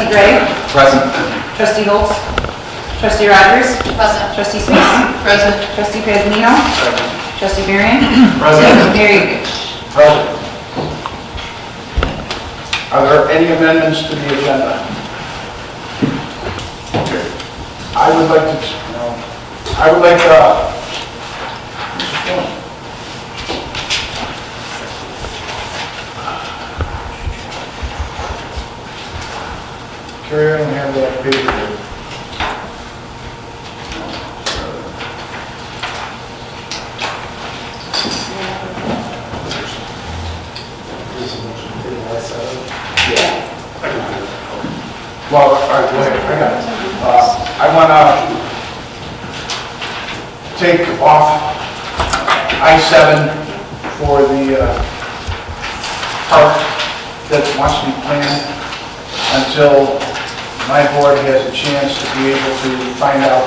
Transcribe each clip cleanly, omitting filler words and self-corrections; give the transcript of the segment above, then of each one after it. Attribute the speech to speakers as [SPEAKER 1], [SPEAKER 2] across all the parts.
[SPEAKER 1] Trustee Gray?
[SPEAKER 2] Present.
[SPEAKER 1] Trustee Holtz? Trustee Rogers?
[SPEAKER 3] Present.
[SPEAKER 1] Trustee Smith?
[SPEAKER 3] Present.
[SPEAKER 1] Trustee Pazanino?
[SPEAKER 2] Present.
[SPEAKER 1] Trustee Varian?
[SPEAKER 2] Present.
[SPEAKER 1] Mayor Yurich?
[SPEAKER 4] Present. Are there any amendments to the agenda? Okay. I would like Carrie, I don't have that paper here. Well, all right, wait, I got it. I want to take off I-7 for the park that wants to be planned until my board has a chance to be able to find out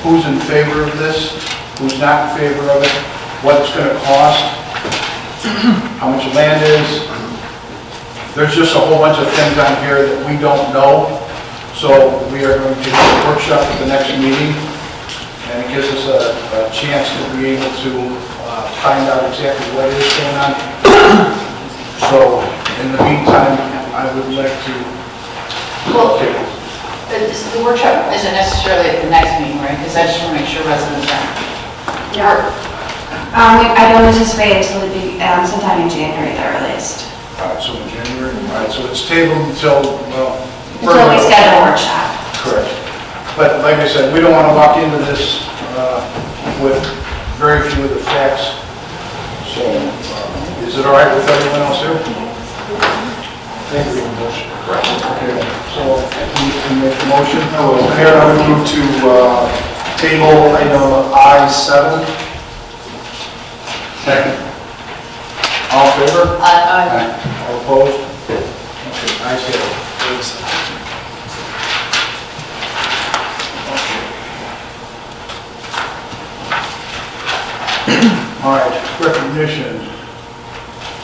[SPEAKER 4] who's in favor of this, who's not in favor of it, what it's going to cost, how much land is. There's just a whole bunch of things on here that we don't know, so we are going to do a workshop at the next meeting, and it gives us a chance to be able to find out exactly what is going on. So, in the meantime, I would like to...
[SPEAKER 3] Well, the workshop isn't necessarily at the next meeting, right? Because I just want to make sure residents are.
[SPEAKER 1] Yeah. I don't anticipate until it'll be sometime in January, the earliest.
[SPEAKER 4] All right, so in January, all right, so it's tabled until, well...
[SPEAKER 1] Until we schedule a workshop.
[SPEAKER 4] Correct. But like I said, we don't want to walk into this with very few of the facts. So, is it all right with everyone else here? Thank you. Okay, so we can make the motion.
[SPEAKER 5] Mayor, I would move to table item I-7.
[SPEAKER 4] Second. All in favor?
[SPEAKER 3] Aye.
[SPEAKER 4] All opposed? Okay, I see it. All right, recognition.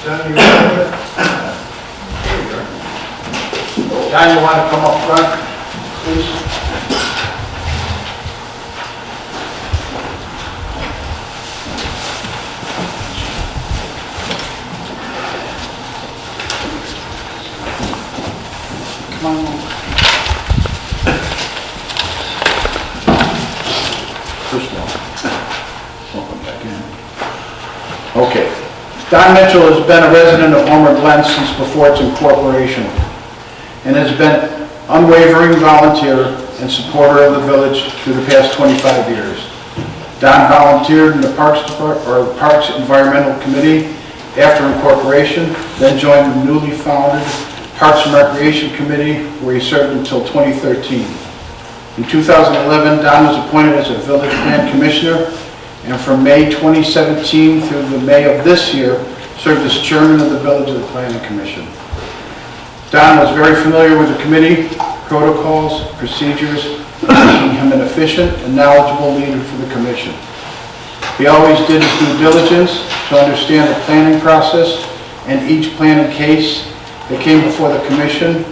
[SPEAKER 4] Don, you want it? There you go. Don, you want to come up front, please? Come on. First one. Welcome back in. Okay. Don Mitchell has been a resident of Homer Glen since before its incorporation and has been an unwavering volunteer and supporter of the village through the past 25 years. Don volunteered in the Parks Department, or the Parks Environmental Committee after incorporation, then joined the newly founded Parks and Recreation Committee, where he served until 2013. In 2011, Don was appointed as a Village Plan Commissioner, and from May 2017 through the May of this year, served as Chairman of the Village of the Planning Commission. Don was very familiar with the committee, protocols, procedures, making him an efficient and knowledgeable leader for the commission. He always did his due diligence to understand the planning process and each planning case that came before the commission,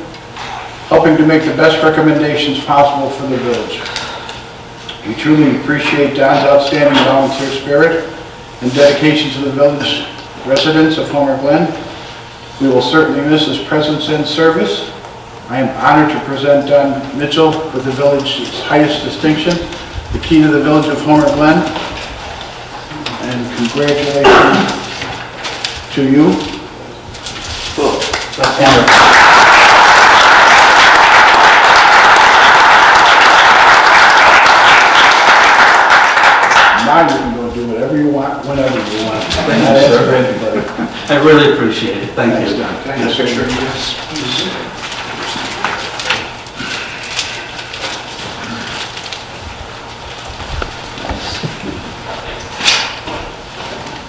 [SPEAKER 4] helping to make the best recommendations possible for the village. We truly appreciate Don's outstanding volunteer spirit and dedication to the village residents of Homer Glen. We will certainly miss his presence and service. I am honored to present Don Mitchell with the village's highest distinction, the key to the village of Homer Glen. And congratulations to you.
[SPEAKER 2] Cool. That's wonderful.
[SPEAKER 4] Now you can go do whatever you want, whenever you want.
[SPEAKER 2] Thank you, sir. I really appreciate it. Thank you.
[SPEAKER 4] Thank you, sir.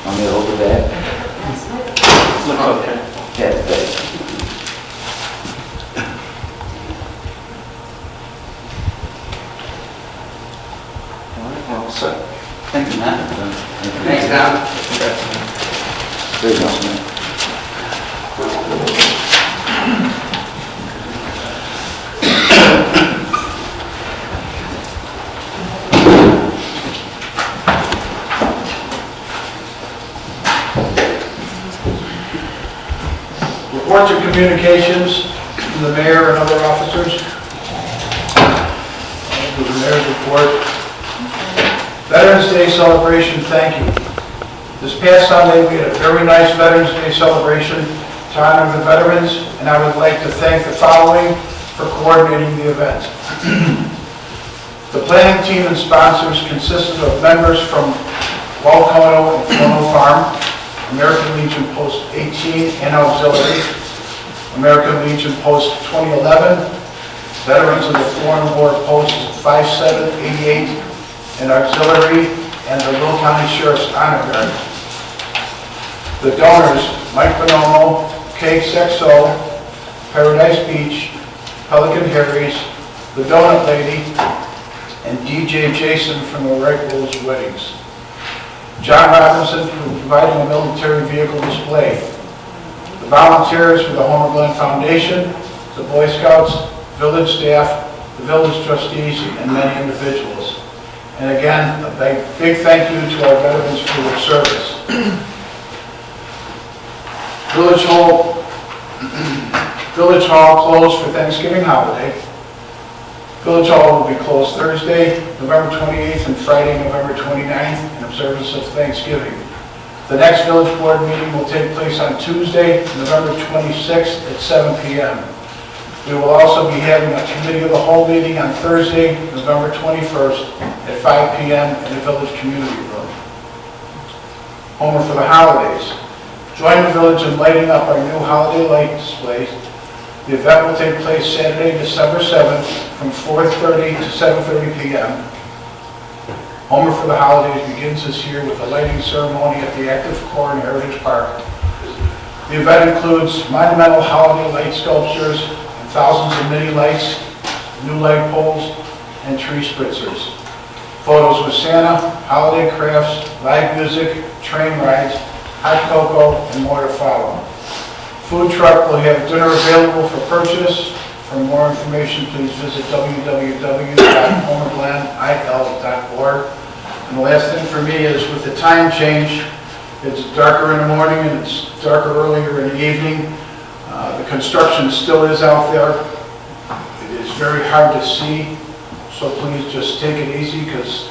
[SPEAKER 6] Want me to hold the bag?
[SPEAKER 2] Look okay.
[SPEAKER 6] Yeah, the bag.
[SPEAKER 2] Well, so, thank you, Matt.
[SPEAKER 6] Thanks,
[SPEAKER 2] Don.
[SPEAKER 6] There you go, man.
[SPEAKER 4] communications from the mayor and other officers. The mayor's report. Veterans Day celebration, thank you. This past Sunday, we had a very nice Veterans Day celebration to honor the veterans, and I would like to thank the following for coordinating the event. The planning team and sponsors consisted of members from Walcono and Kono Farm, American Legion Post 18 and Auxiliary, American Legion Post 2011, veterans of the Foreign War Post 5788 and Auxiliary, and the Will County Sheriff's Honor Guard. The donors, Mike Bonomo, KXXO, Paradise Beach, Pelican Harry's, The Donut Lady, and DJ Jason from the Right Rules Weddings. John Robinson for providing a military vehicle display. The volunteers for the Homer Glen Foundation, the Boy Scouts, village staff, the village trustees, and many individuals. And again, a big thank you to our veterans for their service. Village Hall closed for Thanksgiving holiday. Village Hall will be closed Thursday, November 28th and Friday, November 29th in observance of Thanksgiving. The next village board meeting will take place on Tuesday, November 26th at 7 p.m. We will also be having a committee of the whole meeting on Thursday, November 21st at 5 p.m. in the village community room. Homer for the holidays. Join the village in lighting up our new holiday light displays. The event will take place Saturday, December 7th from 4:30 to 7:30 p.m. Homer for the Holidays begins this year with a lighting ceremony at the Active Core in Heritage Park. The event includes monumental holiday light sculptures and thousands of mini lights, new light poles, and tree spritzers. Photos with Santa, holiday crafts, live music, train rides, hot cocoa, and more to follow. Food truck will have dinner available for purchase. For more information, please visit www.homerglenil.org. And the last thing for me is with the time change, it's darker in the morning and it's darker earlier in the evening. The construction still is out there. It is very hard to see, so please just take it easy because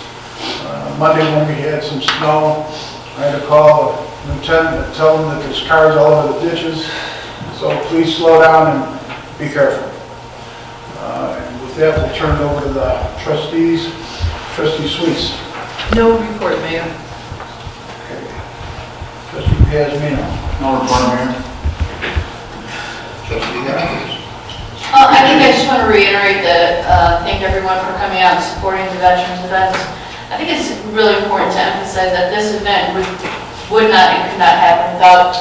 [SPEAKER 4] Monday when we had some snow, I had to call a lieutenant and tell him that there's cars all over the ditches. So please slow down and be careful. And with that, we'll turn it over to the trustees. Trustee Sweets.
[SPEAKER 3] No report, Mayor.
[SPEAKER 4] Okay. Trustee Piazmino.
[SPEAKER 2] No report, Mayor.
[SPEAKER 4] Trustee Andrews.
[SPEAKER 3] I think I just want to reiterate that, thank everyone for coming out and supporting the veterans events. I think it's really important to emphasize that this event would not and could not happen without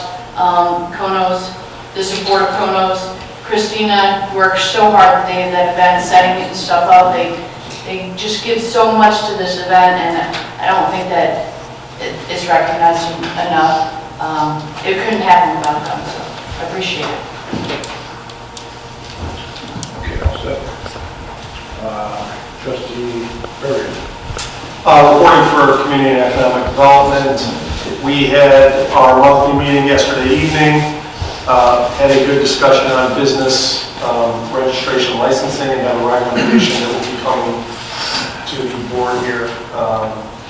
[SPEAKER 3] Kono's, the support of Kono's. Christina worked so hard the day of that event, setting it and stuff up. They just give so much to this event, and I don't think that it's recognized enough. It couldn't happen without them, so I appreciate it.
[SPEAKER 4] Okay, all set. Trustee Berry.
[SPEAKER 5] Reporting for Community and Economic Development. We had our monthly meeting yesterday evening, had a good discussion on business registration licensing, and have a recommendation that will be coming to the board here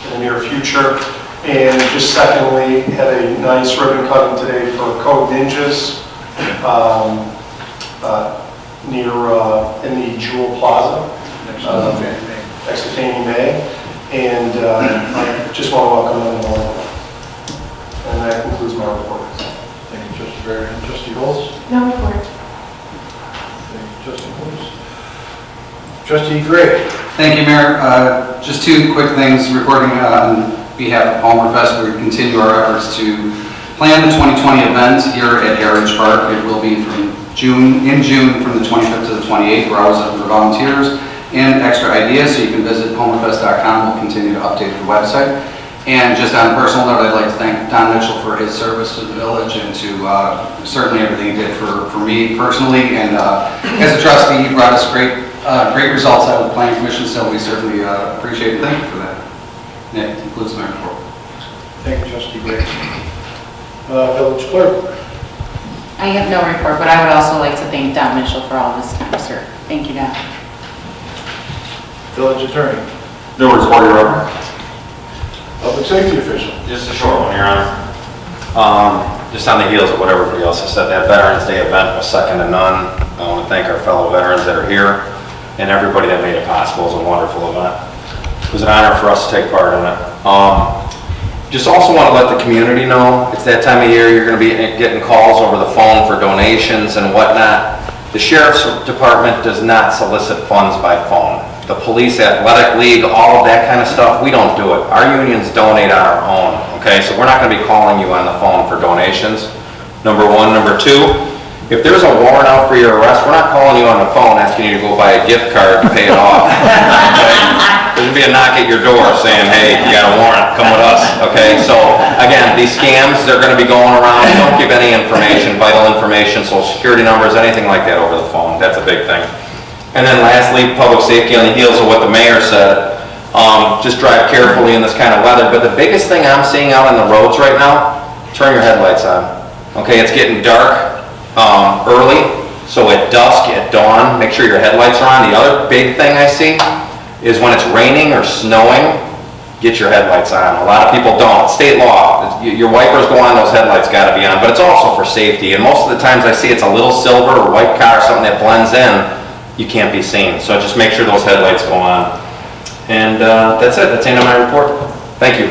[SPEAKER 5] in the near future. And just secondly, had a nice ribbon cutting today for Code Ninjas near in the Jewel Plaza, next to Fannie Mae. And I just want to welcome them all. And that concludes my report.
[SPEAKER 4] Thank you, Trustee Berry. And Trustee Holz.
[SPEAKER 1] No report.
[SPEAKER 4] Thank you, Trustee Holz. Trustee Gray.
[SPEAKER 7] Thank you, Mayor. Just two quick things. Reporting on behalf of Homerfest, we continue our efforts to plan the 2020 event here at Heritage Park. It will be in June from the 25th to the 28th. We're always looking for volunteers and extra ideas, so you can visit homerfest.com. We'll continue to update the website. And just on a personal note, I'd like to thank Don Mitchell for his service to the village and to certainly everything he did for me personally. And as a trustee, he brought us great results out of the Planning Commission, so we certainly appreciate and thank you for that. And that concludes my report.
[SPEAKER 4] Thank you, Trustee Gray. Village Clerk.
[SPEAKER 8] I have no report, but I would also like to thank Don Mitchell for all this time, sir. Thank you, Don.
[SPEAKER 4] Village attorney,
[SPEAKER 9] No report, Your Honor.
[SPEAKER 4] public safety official.
[SPEAKER 9] Just a short one, Your Honor. Just on the heels of what everybody else has said, that Veterans Day event was second to none. I want to thank our fellow veterans that are here and everybody that made it possible. It was a wonderful event. It was an honor for us to take part in it. Just also want to let the community know, it's that time of year, you're going to be getting calls over the phone for donations and whatnot. The Sheriff's Department does not solicit funds by phone. The Police Athletic League, all of that kind of stuff, we don't do it. Our unions donate on our own, okay? So we're not going to be calling you on the phone for donations, number one. Number two, if there's a warrant out for your arrest, we're not calling you on the phone asking you to go buy a gift card to pay it off, okay? There's going to be a knock at your door saying, hey, you got a warrant, come with us, okay? So, again, these scams, they're going to be going around. Don't give any information, vital information, social security numbers, anything like that over the phone. That's a big thing. And then lastly, public safety on the heels of what the mayor said. Just drive carefully in this kind of weather. But the biggest thing I'm seeing out on the roads right now, turn your headlights on. Okay, it's getting dark early, so at dusk, at dawn, make sure your headlights are on. The other big thing I see is when it's raining or snowing, get your headlights on. A lot of people don't. State law, your wipers go on, those headlights got to be on. But it's also for safety. And most of the times I see it's a little silver or white car, something that blends in. You can't be seen. So just make sure those headlights go on. And that's it. That's the end of my report. Thank you.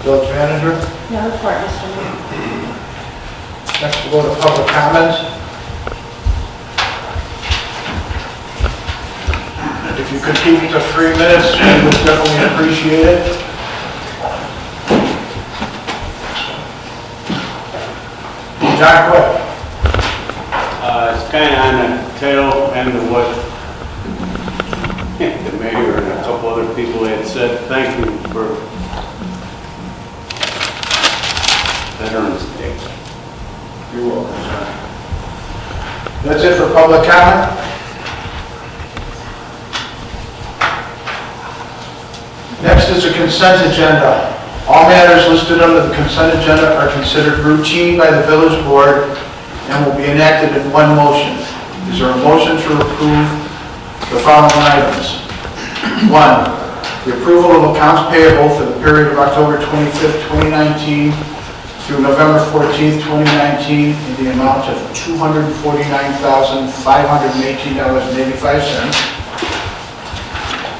[SPEAKER 4] Village manager.
[SPEAKER 1] No report, Mr. Mayor.
[SPEAKER 4] Next we'll go to public comments. If you could keep it to 3 minutes, we would definitely appreciate it. John Quick.
[SPEAKER 10] It's kind of on the tail end of what the mayor and a couple other people had said. Thank you for Veterans Day.
[SPEAKER 4] You're welcome, sir. That's it for public comment. Next is the consent agenda. All matters listed under the consent agenda are considered routine by the village board and will be enacted in one motion. Is there a motion to approve the following items? 1, the approval of accounts payable for the period of October 25th, 2019 through November 14th, 2019 in the amount of $249,518.85.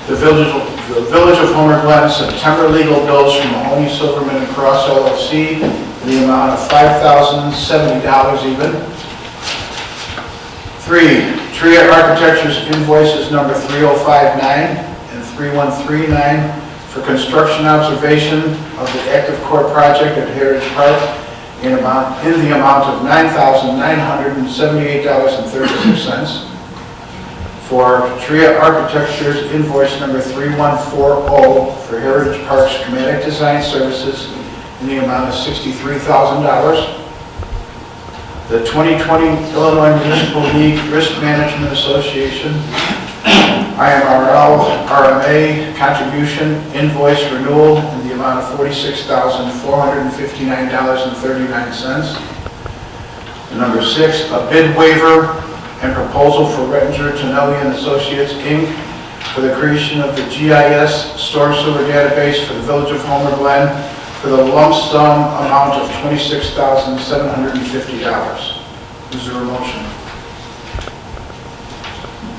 [SPEAKER 4] The Village of Homer Glen September legal bills from Mahoney, Silverman and Cross LLC in the amount of $5,070 even. 3, Tria Architecture's invoices number 3059 and 3139 for construction observation of the active core project at Heritage Park in the amount of $9,978.36. For Tria Architecture's invoice number 3140 for Heritage Park's schematic design services in the amount of $63,000. The 2020 Illinois Municipal League Risk Management Association IMRL RMA contribution invoice renewal in the amount of $46,459.39. Number 6, a bid waiver and proposal for Rettinger, Tonelli and Associates, Inc. for the creation of the GIS storm sewer database for the Village of Homer Glen for the lump sum amount of $26,750. Is there a motion?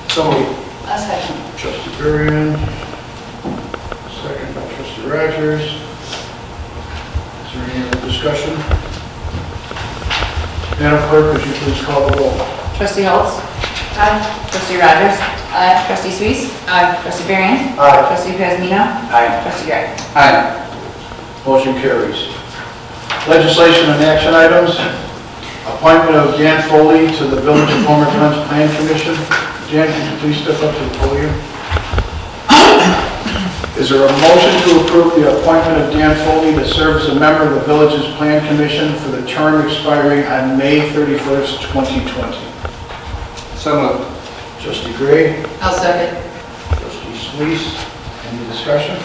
[SPEAKER 4] So moved.
[SPEAKER 3] A second.
[SPEAKER 4] Trustee Burrian, second by Trustee Rogers. Is there any other discussion? Madam Clerk, would you please call the roll?
[SPEAKER 8] Trustee Holtz? Aye. Trustee Rogers?
[SPEAKER 3] Aye.
[SPEAKER 8] Trustee Suisse? Aye. Trustee Varian?
[SPEAKER 4] Aye.
[SPEAKER 8] Trustee Pazmino?
[SPEAKER 4] Aye.
[SPEAKER 8] Trustee Gregg?
[SPEAKER 7] Aye.
[SPEAKER 4] Motion carries. Legislation and action items. Appointment of Dan Foley to the Village of Homer Glen Plan Commission. Dan, could you please step up to the podium? Is there a motion to approve the appointment of Dan Foley to serve as a member of the Village's Plan Commission for the term expiring on May 31st, 2020?
[SPEAKER 7] So moved.
[SPEAKER 4] Trustee Gray,
[SPEAKER 3] I'll second.
[SPEAKER 4] Trustee Suisse, any discussion?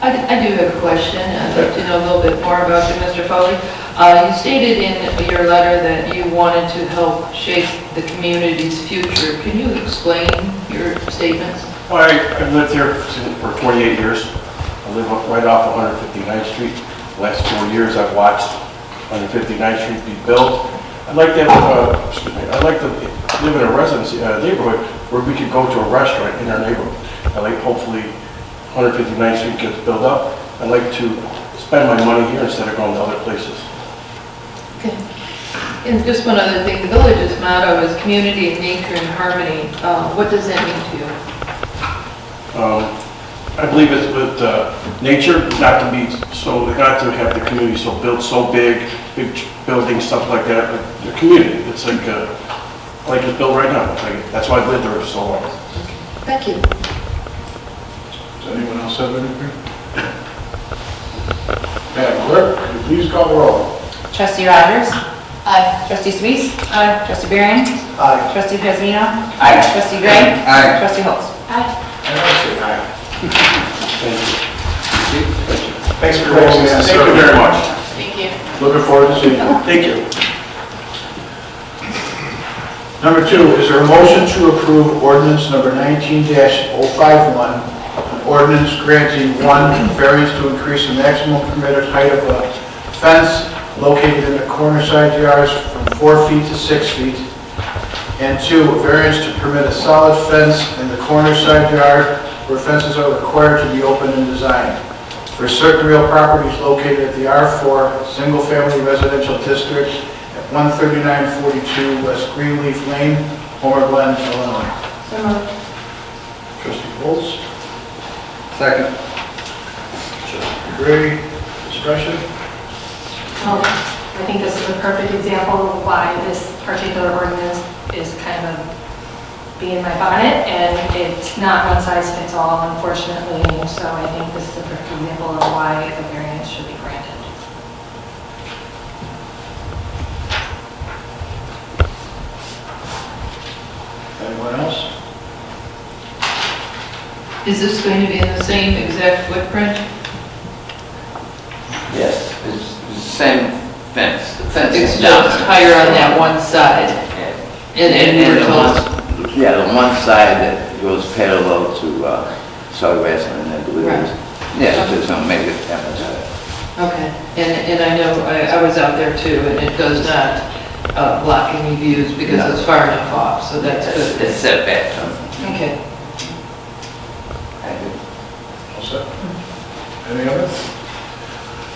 [SPEAKER 3] I do have a question. I'd like to know a little bit more about you, Mr. Foley.
[SPEAKER 11] You stated in your letter that you wanted to help shape the community's future. Can you explain your statements?
[SPEAKER 12] Well, I've lived here for 48 years. I live right off of 159th Street. The last 4 years I've watched 159th Street be built. I'd like to I'd like to live in a neighborhood where we could go to a restaurant in our neighborhood. I like, hopefully 159th Street gets built up. I'd like to spend my money here instead of going to other places.
[SPEAKER 11] Okay. And just one other thing, the village's motto is community, nature, and harmony. What does that mean to you?
[SPEAKER 12] I believe it's with nature, not to have the community built so big buildings, stuff like that. But the community, it's like it's built right now. That's why I've lived there so long.
[SPEAKER 11] Thank you.
[SPEAKER 4] Does anyone else have anything? Madam Clerk, could you please call the roll?
[SPEAKER 8] Trustee Rogers?
[SPEAKER 3] Aye.
[SPEAKER 8] Trustee Sweet?
[SPEAKER 11] Aye.
[SPEAKER 8] Trustee Barron?
[SPEAKER 4] Aye.
[SPEAKER 8] Trustee Pezino?
[SPEAKER 6] Aye.
[SPEAKER 8] Trustee Gray?
[SPEAKER 7] Aye.
[SPEAKER 8] Trustee Holz?
[SPEAKER 4] And I say aye.
[SPEAKER 12] Thank you.
[SPEAKER 5] Thanks for your work.
[SPEAKER 12] Thank you very much.
[SPEAKER 3] Thank you.
[SPEAKER 4] Looking forward to seeing you.
[SPEAKER 12] Thank you.
[SPEAKER 4] Number 2, is there a motion to approve ordinance number 19-051, an ordinance granting 1, variance to increase the maximum permitted height of a fence located in the corner side yards from 4 feet to 6 feet, and 2, a variance to permit a solid fence in the corner side yard where fences are required to be open in design for certain real properties located at the R4 Single Family Residential District at 13942 West Greenleaf Lane, Homer Glen, Illinois.
[SPEAKER 8] So moved.
[SPEAKER 4] Trustee Holz,
[SPEAKER 7] Second.
[SPEAKER 4] Trustee Gray, discussion?
[SPEAKER 1] I think this is a perfect example of why this particular ordinance is kind of being my bonnet, and it's not one size fits all, unfortunately, so I think this is a perfect example of why the variance should be granted.
[SPEAKER 4] Anyone else?
[SPEAKER 11] Is this going to be in the same exact footprint?
[SPEAKER 6] Yes, it's the same fence. The fence
[SPEAKER 11] It's
[SPEAKER 6] is
[SPEAKER 11] just
[SPEAKER 6] down.
[SPEAKER 11] higher on that one side. And we were
[SPEAKER 6] the
[SPEAKER 11] told,
[SPEAKER 6] one side that goes parallel to Saudi Westland and the
[SPEAKER 11] Right.
[SPEAKER 6] Yeah, it's just gonna make it happen.
[SPEAKER 11] okay, and I know, I was out there too, and it does not block any views because
[SPEAKER 6] No.
[SPEAKER 11] it's far enough off, so that's good.
[SPEAKER 6] It's set back.
[SPEAKER 11] Okay.
[SPEAKER 6] Thank you.
[SPEAKER 4] All set? Any other?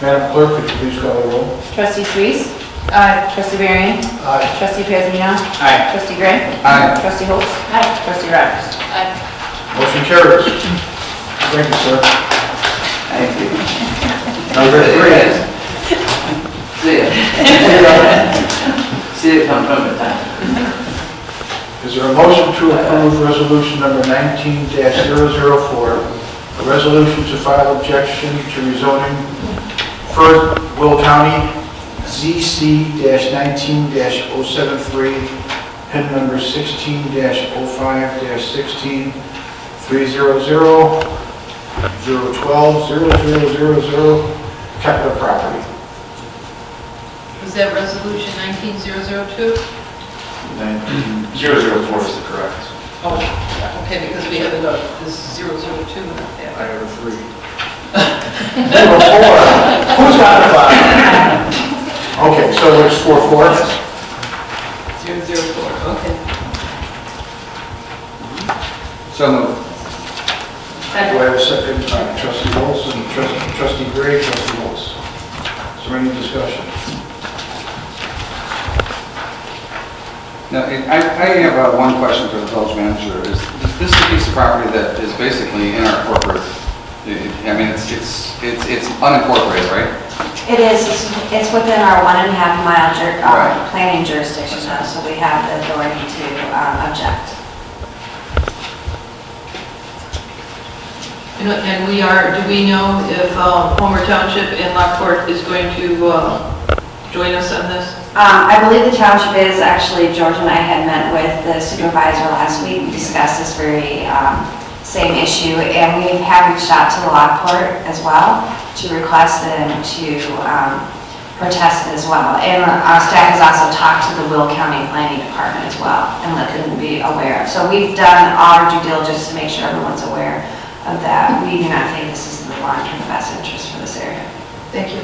[SPEAKER 4] Madam Clerk, could you please call the roll?
[SPEAKER 8] Trustee Sweet? Aye. Trustee Barron?
[SPEAKER 4] Aye.
[SPEAKER 8] Trustee Pezino?
[SPEAKER 7] Aye.
[SPEAKER 8] Trustee Gray?
[SPEAKER 7] Aye.
[SPEAKER 8] Trustee Holz? Aye. Trustee Rogers?
[SPEAKER 11] Aye.
[SPEAKER 4] Motion carries. Thank you, sir.
[SPEAKER 6] Thank you.
[SPEAKER 4] Number 3.
[SPEAKER 6] See ya. See ya come from the time.
[SPEAKER 4] Is there a motion to approve resolution number 19-004, a resolution to file objection to rezoning for Will County ZC-19-073, PIN number 16-05-16, 300-012-0000, Kepler property.
[SPEAKER 11] Was that resolution 19002?
[SPEAKER 5] 004 is the correct.
[SPEAKER 11] Oh, okay, because we have this 002 in that.
[SPEAKER 4] I have a 3. 04. Who's got the 5? Okay, so it's 4-4.
[SPEAKER 11] 004, okay.
[SPEAKER 7] So moved.
[SPEAKER 4] Do I have a second? Trustee Holz and Trustee Gray, Trustee Holz. Is there any discussion?
[SPEAKER 7] Now, I have one question for the village manager. Is this a piece of property that is basically in our corporate, I mean, it's unincorporated, right?
[SPEAKER 1] It is, it's within our 1.5 mile
[SPEAKER 7] Right.
[SPEAKER 1] planning jurisdiction, though, so we have the authority to object.
[SPEAKER 11] And do we know if Homer Township and Lockport is going to join us on this?
[SPEAKER 1] I believe the township is, actually, George and I had met with the supervisor last week, we discussed this very same issue, and we have reached out to the Lockport as well to request them to
[SPEAKER 13] protested as well. And our staff has also talked to the Will County Planning Department as well and let them be aware. So we've done our due diligence to make sure everyone's aware of that. We do not think this is in the long-term best interest for this area.
[SPEAKER 11] Thank you.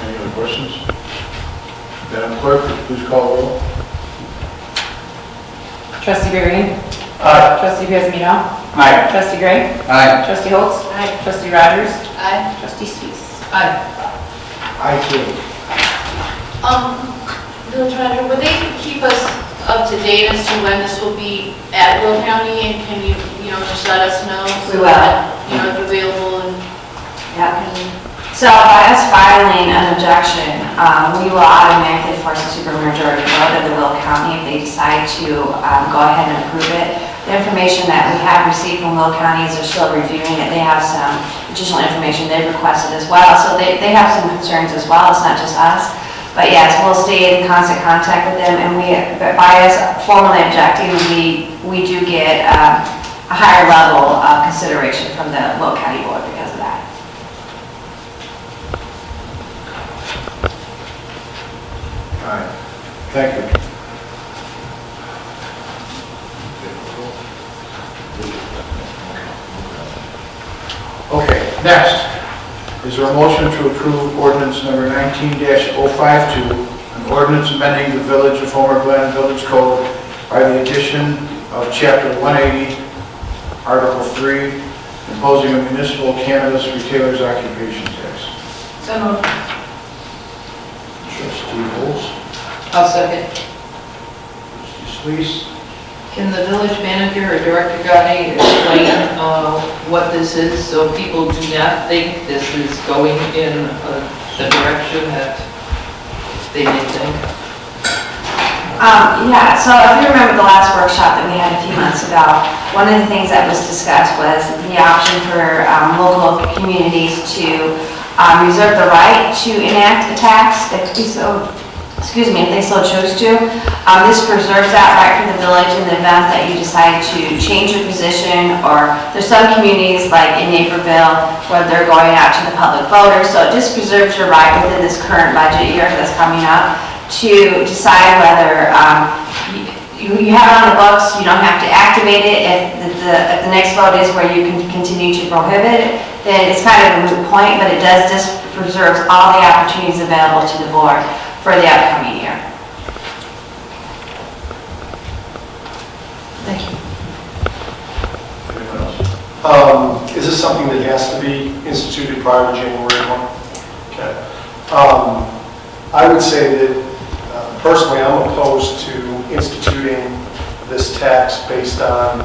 [SPEAKER 4] Any other questions? Madam Clerk, please call the roll.
[SPEAKER 8] Trustee Barry.
[SPEAKER 5] Aye.
[SPEAKER 8] Trustee Giesmino.
[SPEAKER 2] Aye.
[SPEAKER 8] Trustee Gray.
[SPEAKER 7] Aye.
[SPEAKER 8] Trustee Holtz.
[SPEAKER 3] Aye.
[SPEAKER 8] Trustee Rogers.
[SPEAKER 3] Aye.
[SPEAKER 8] Trustee Suisse.
[SPEAKER 11] Aye.
[SPEAKER 4] I too.
[SPEAKER 3] Village Manager, would they keep us up to date as to when this will be at Will County, and can you, just let us know?
[SPEAKER 13] We will.
[SPEAKER 3] That, it's available and...
[SPEAKER 13] Yeah. So by us filing an objection, we will automatically force a supermajority vote of the Will County if they decide to go ahead and approve it. The information that we have received from Will County is they're still reviewing it. They have some additional information they've requested as well. So they have some concerns as well. It's not just us. But yes, we'll stay in constant contact with them, and but by us formally objecting, we do get a higher level of consideration from the Will County Board because of that.
[SPEAKER 4] All right. Thank you. Okay, next. Is there a motion to approve ordinance number 19-052, an ordinance amending the Village of Homer Glen Village Code by the addition of Chapter 180, Article 3, imposing a municipal cannabis retailer's occupation tax?
[SPEAKER 11] So moved.
[SPEAKER 4] Trustee Holtz.
[SPEAKER 11] I'll second.
[SPEAKER 4] Trustee Suisse.
[SPEAKER 11] Can the village manager or Director Gotti explain what this is so people do not think this is going in the direction that they may think?
[SPEAKER 13] Yeah, so if you remember the last workshop that we had a few months ago, one of the things that was discussed was the option for local communities to reserve the right to enact a tax if they so choose to. This preserves that right for the village in the event that you decide to change your position, or there's some communities like in Naperville where they're going out to the public voters, so it just preserves your right within this current budget year that's coming up to decide whether you have it on the books, you don't have to activate it. If the next vote is where you can continue to prohibit it, then it's kind of a moot point, but it does just preserves all the opportunities available to the board for the upcoming year.
[SPEAKER 11] Thank you.
[SPEAKER 5] Is this something that has to be instituted prior to January 1? Okay. I would say that personally I'm opposed to instituting this tax based on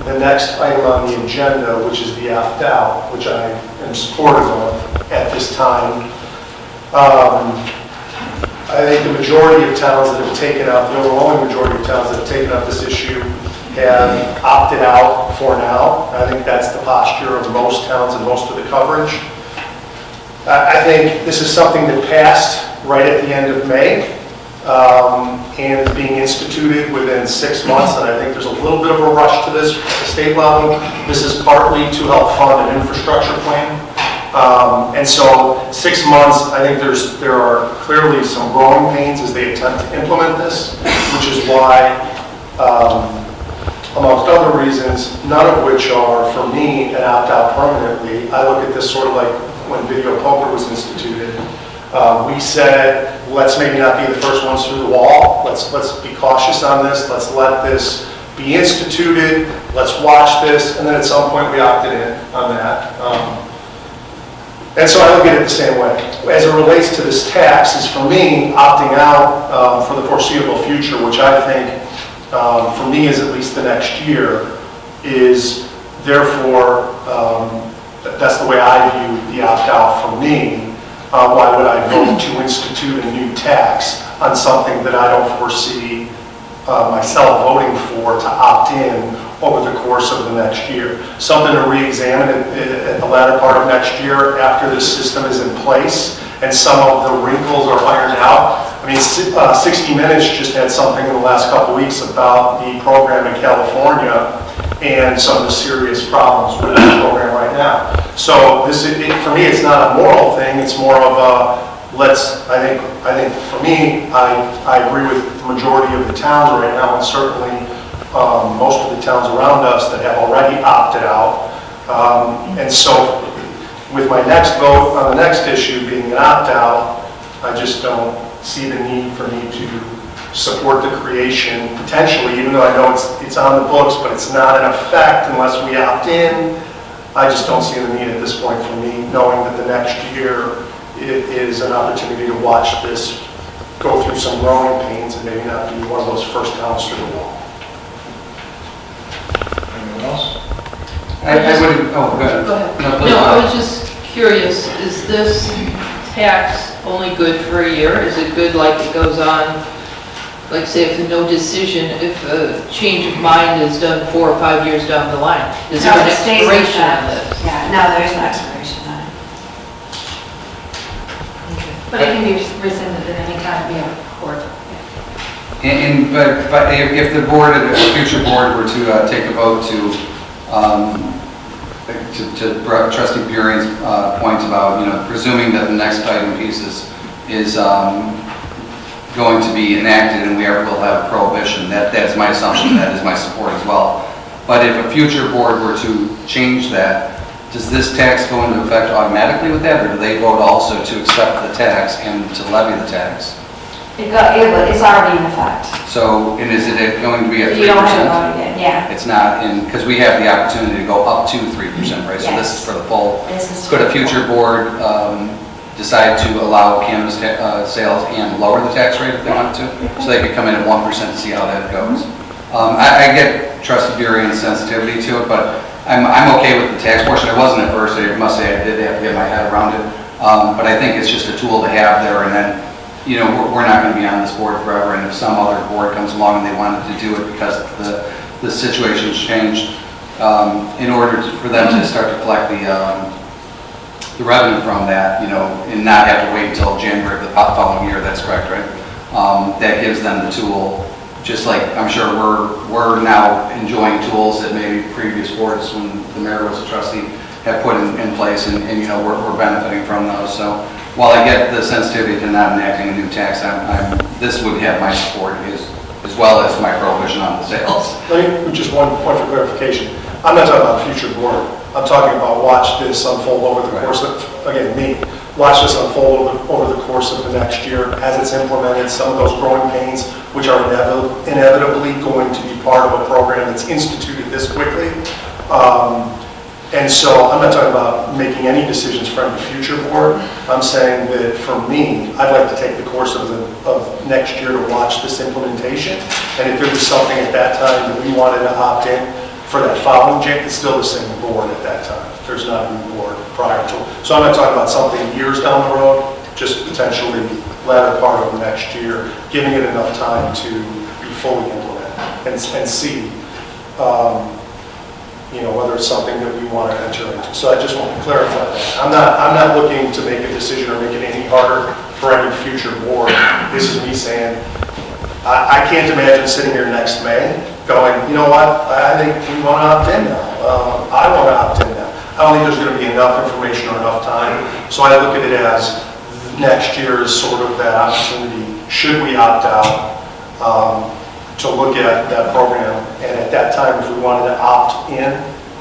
[SPEAKER 5] the next item on the agenda, which is the opt-out, which I am supportive of at this time. I think the majority of towns that have taken up, the overwhelming majority of towns that have taken up this issue have opted out for now. I think that's the posture of most towns and most of the coverage. I think this is something that passed right at the end of May and is being instituted within 6 months, and I think there's a little bit of a rush to this at the state level. This is partly to help fund an infrastructure plan. And so 6 months, I think there are clearly some growing pains as they attempt to implement this, which is why, amongst other reasons, none of which are, for me, an opt-out permanently. I look at this sort of like when video poker was instituted. We said, let's maybe not be the first ones through the wall. Let's be cautious on this. Let's let this be instituted. Let's watch this. And then at some point we opted in on that. And so I look at it the same way. As it relates to this tax, is for me, opting out for the foreseeable future, which I think, for me, is at least the next year, is therefore, that's the way I view the opt-out for me. Why would I vote to institute a new tax on something that I don't foresee myself voting for to opt in over the course of the next year? Something to re-examine at the latter part of next year after this system is in place and some of the wrinkles are ironed out. I mean, 60 Minutes just had something in the last couple weeks about the program in California, and some of the serious problems with the program right now. So for me, it's not a moral thing, it's more of a, I think for me, I agree with the majority of the towns right now, and certainly most of the towns around us that have already opted out. And so with my next vote on the next issue being an opt-out, I just don't see the need for me to support the creation, potentially, even though I know it's on the books, but it's not in effect unless we opt in. I just don't see the need at this point for me, knowing that the next year it is an opportunity to watch this go through some growing pains and maybe not be one of those first towns through the wall.
[SPEAKER 4] Anyone else?
[SPEAKER 7] I would, oh, go ahead.
[SPEAKER 11] Go ahead.
[SPEAKER 7] No, please.
[SPEAKER 11] No, I was just curious, is this tax only good for a year? Is it good like it goes on, like say if no decision, if a change of mind is done 4 or 5 years down the line? Is there an expiration on this?
[SPEAKER 13] Yeah, no, there is no expiration on it.
[SPEAKER 1] But it can be rescinded at any time via court.
[SPEAKER 7] But if the board, if the future board were to take a vote to Trustee Burion's point about, presuming that the next item piece is going to be enacted and will have prohibition, that's my assumption, that is my support as well. But if a future board were to change that, does this tax go into effect automatically with that, or do they vote also to accept the tax and to levy the tax?
[SPEAKER 13] It's already in effect.
[SPEAKER 7] So, and is it going to be at 3%?
[SPEAKER 13] You don't have to vote again, yeah.
[SPEAKER 7] It's not in, because we have the opportunity to go up to 3%, right? So this is for the full. Could a future board decide to allow cannabis sales and lower the tax rate if they wanted to? So they could come in at 1% to see how that goes. I get Trustee Burion's sensitivity to it, but I'm okay with the tax portion. I wasn't at first. I must say I did have to get my head around it. But I think it's just a tool to have there, and then we're not going to be on this board forever, and if some other board comes along and they wanted to do it because the situation's changed, in order for them to start to collect the revenue from that, and not have to wait until January of the following year, that's correct, right? That gives them the tool, just like I'm sure we're now enjoying tools that maybe previous boards, when the mayor was a trustee, have put in place, and we're benefiting from those. So while I get the sensitivity to not enacting a new tax, this would have my support as well as my prohibition on the sales.
[SPEAKER 5] Let me, just one point for clarification. I'm not talking about future board. I'm talking about watch this unfold over the course of, again, watch this unfold over the course of the next year as it's implemented, some of those growing pains, which are inevitably going to be part of a program that's instituted this quickly. And so I'm not talking about making any decisions for any future board. I'm saying that for me, I'd like to take the course of next year to watch this implementation. And if there was something at that time that we wanted to opt in for that following Jake, it's still the same board at that time. There's not a new board prior to. So I'm not talking about something years down the road, just potentially latter part of next year, giving it enough time to be fully implemented and see whether it's something that we want to enter into. So I just want to clarify that. I'm not looking to make a decision or make it any harder for any future board. This is me saying, I can't imagine sitting here next May going, you know what, I think we want to opt in now. I want to opt in now. I don't think there's going to be enough information or enough time. So I look at it as next year is sort of that opportunity, should we opt out, to look at that program. And at that time, if we wanted to opt in,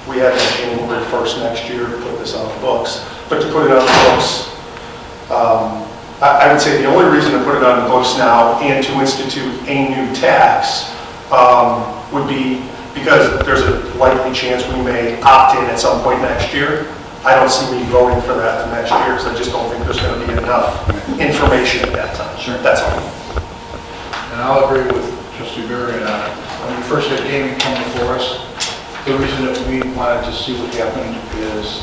[SPEAKER 5] we had to January 1st next year to put this on the books. But to put it on the books, I would say the only reason to put it on the books now and to institute a new tax would be because there's a likely chance we may opt in at some point next year. I don't see me voting for that the next year because I just don't think there's going to be enough information at that time. Sure. That's all.
[SPEAKER 4] And I'll agree with Trustee Burion on it. When we first had gaming come before us, the reason that we wanted to see what happened is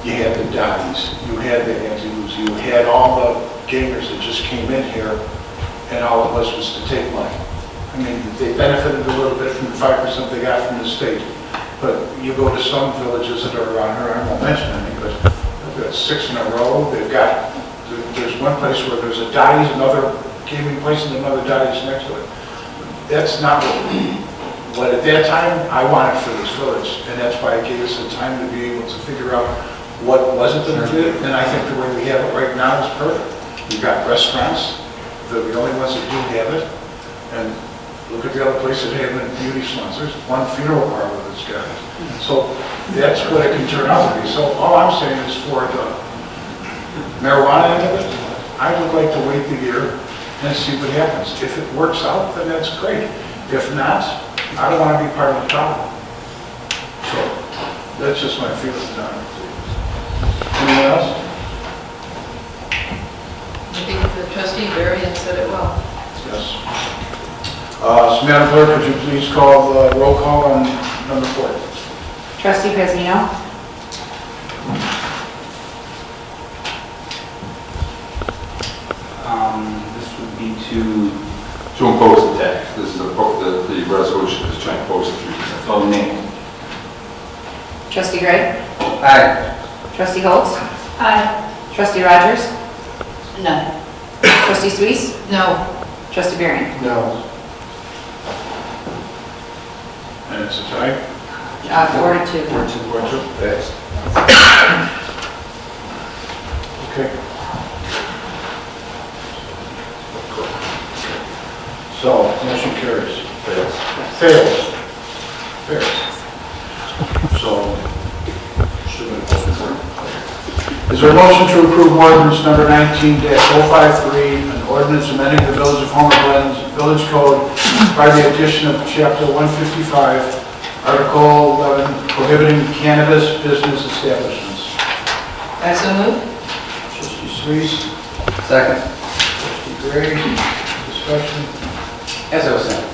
[SPEAKER 4] you had the Dotties, you had the Angelus, you had all the gamers that just came in here, and all it was to take money. I mean, they benefited a little bit from the 5% they got from the state, but you go to some villages that are around here, I won't mention any, but they've got 6 in a row. There's one place where there's a Dotties, another gaming place, and another Dotties next to it. That's not what But at that time, I wanted for this village, and that's why it gave us the time to be able to figure out what wasn't going to fit, and I think the way we have it right now is perfect. We've got restaurants, they're the only ones that do have it, and look at the other places that have it, beauty salons. There's one funeral parlor that's got it. So that's what it can turn out to be. So all I'm saying is for the marijuana end of it, I would like to wait the year and see what happens. If it works out, then that's great. If not, I don't want to be part of the problem. So that's just my feelings on it. Anyone else?
[SPEAKER 11] I think the trustee Varian said it well.
[SPEAKER 4] Yes. So Madam Clerk, could you please call the roll call on number 4?
[SPEAKER 8] Trustee Pezino?
[SPEAKER 14] This would be to impose the tax. This is the resolution is to impose the 3%. Oh, name.
[SPEAKER 8] Trustee Gray?
[SPEAKER 7] Aye.
[SPEAKER 8] Trustee Holtz?
[SPEAKER 1] Aye.
[SPEAKER 8] Trustee Rogers?
[SPEAKER 3] No.
[SPEAKER 8] Trustee Suisse?
[SPEAKER 11] No.
[SPEAKER 8] Trustee Varian?
[SPEAKER 5] No.
[SPEAKER 4] And it's a tie?
[SPEAKER 8] 4-2.
[SPEAKER 4] 4-2. Passed. Okay. So, motion carries. Fails. Fails. So, is there a motion to approve ordinance number 19-053, an ordinance amending the Village of Homer Glen's Village Code by the addition of Chapter 155, Article 11, prohibiting cannabis business establishments?
[SPEAKER 11] I so move.
[SPEAKER 4] Trustee Suisse,
[SPEAKER 7] Second.
[SPEAKER 4] Trustee Gray, discussion.
[SPEAKER 7] As I was saying.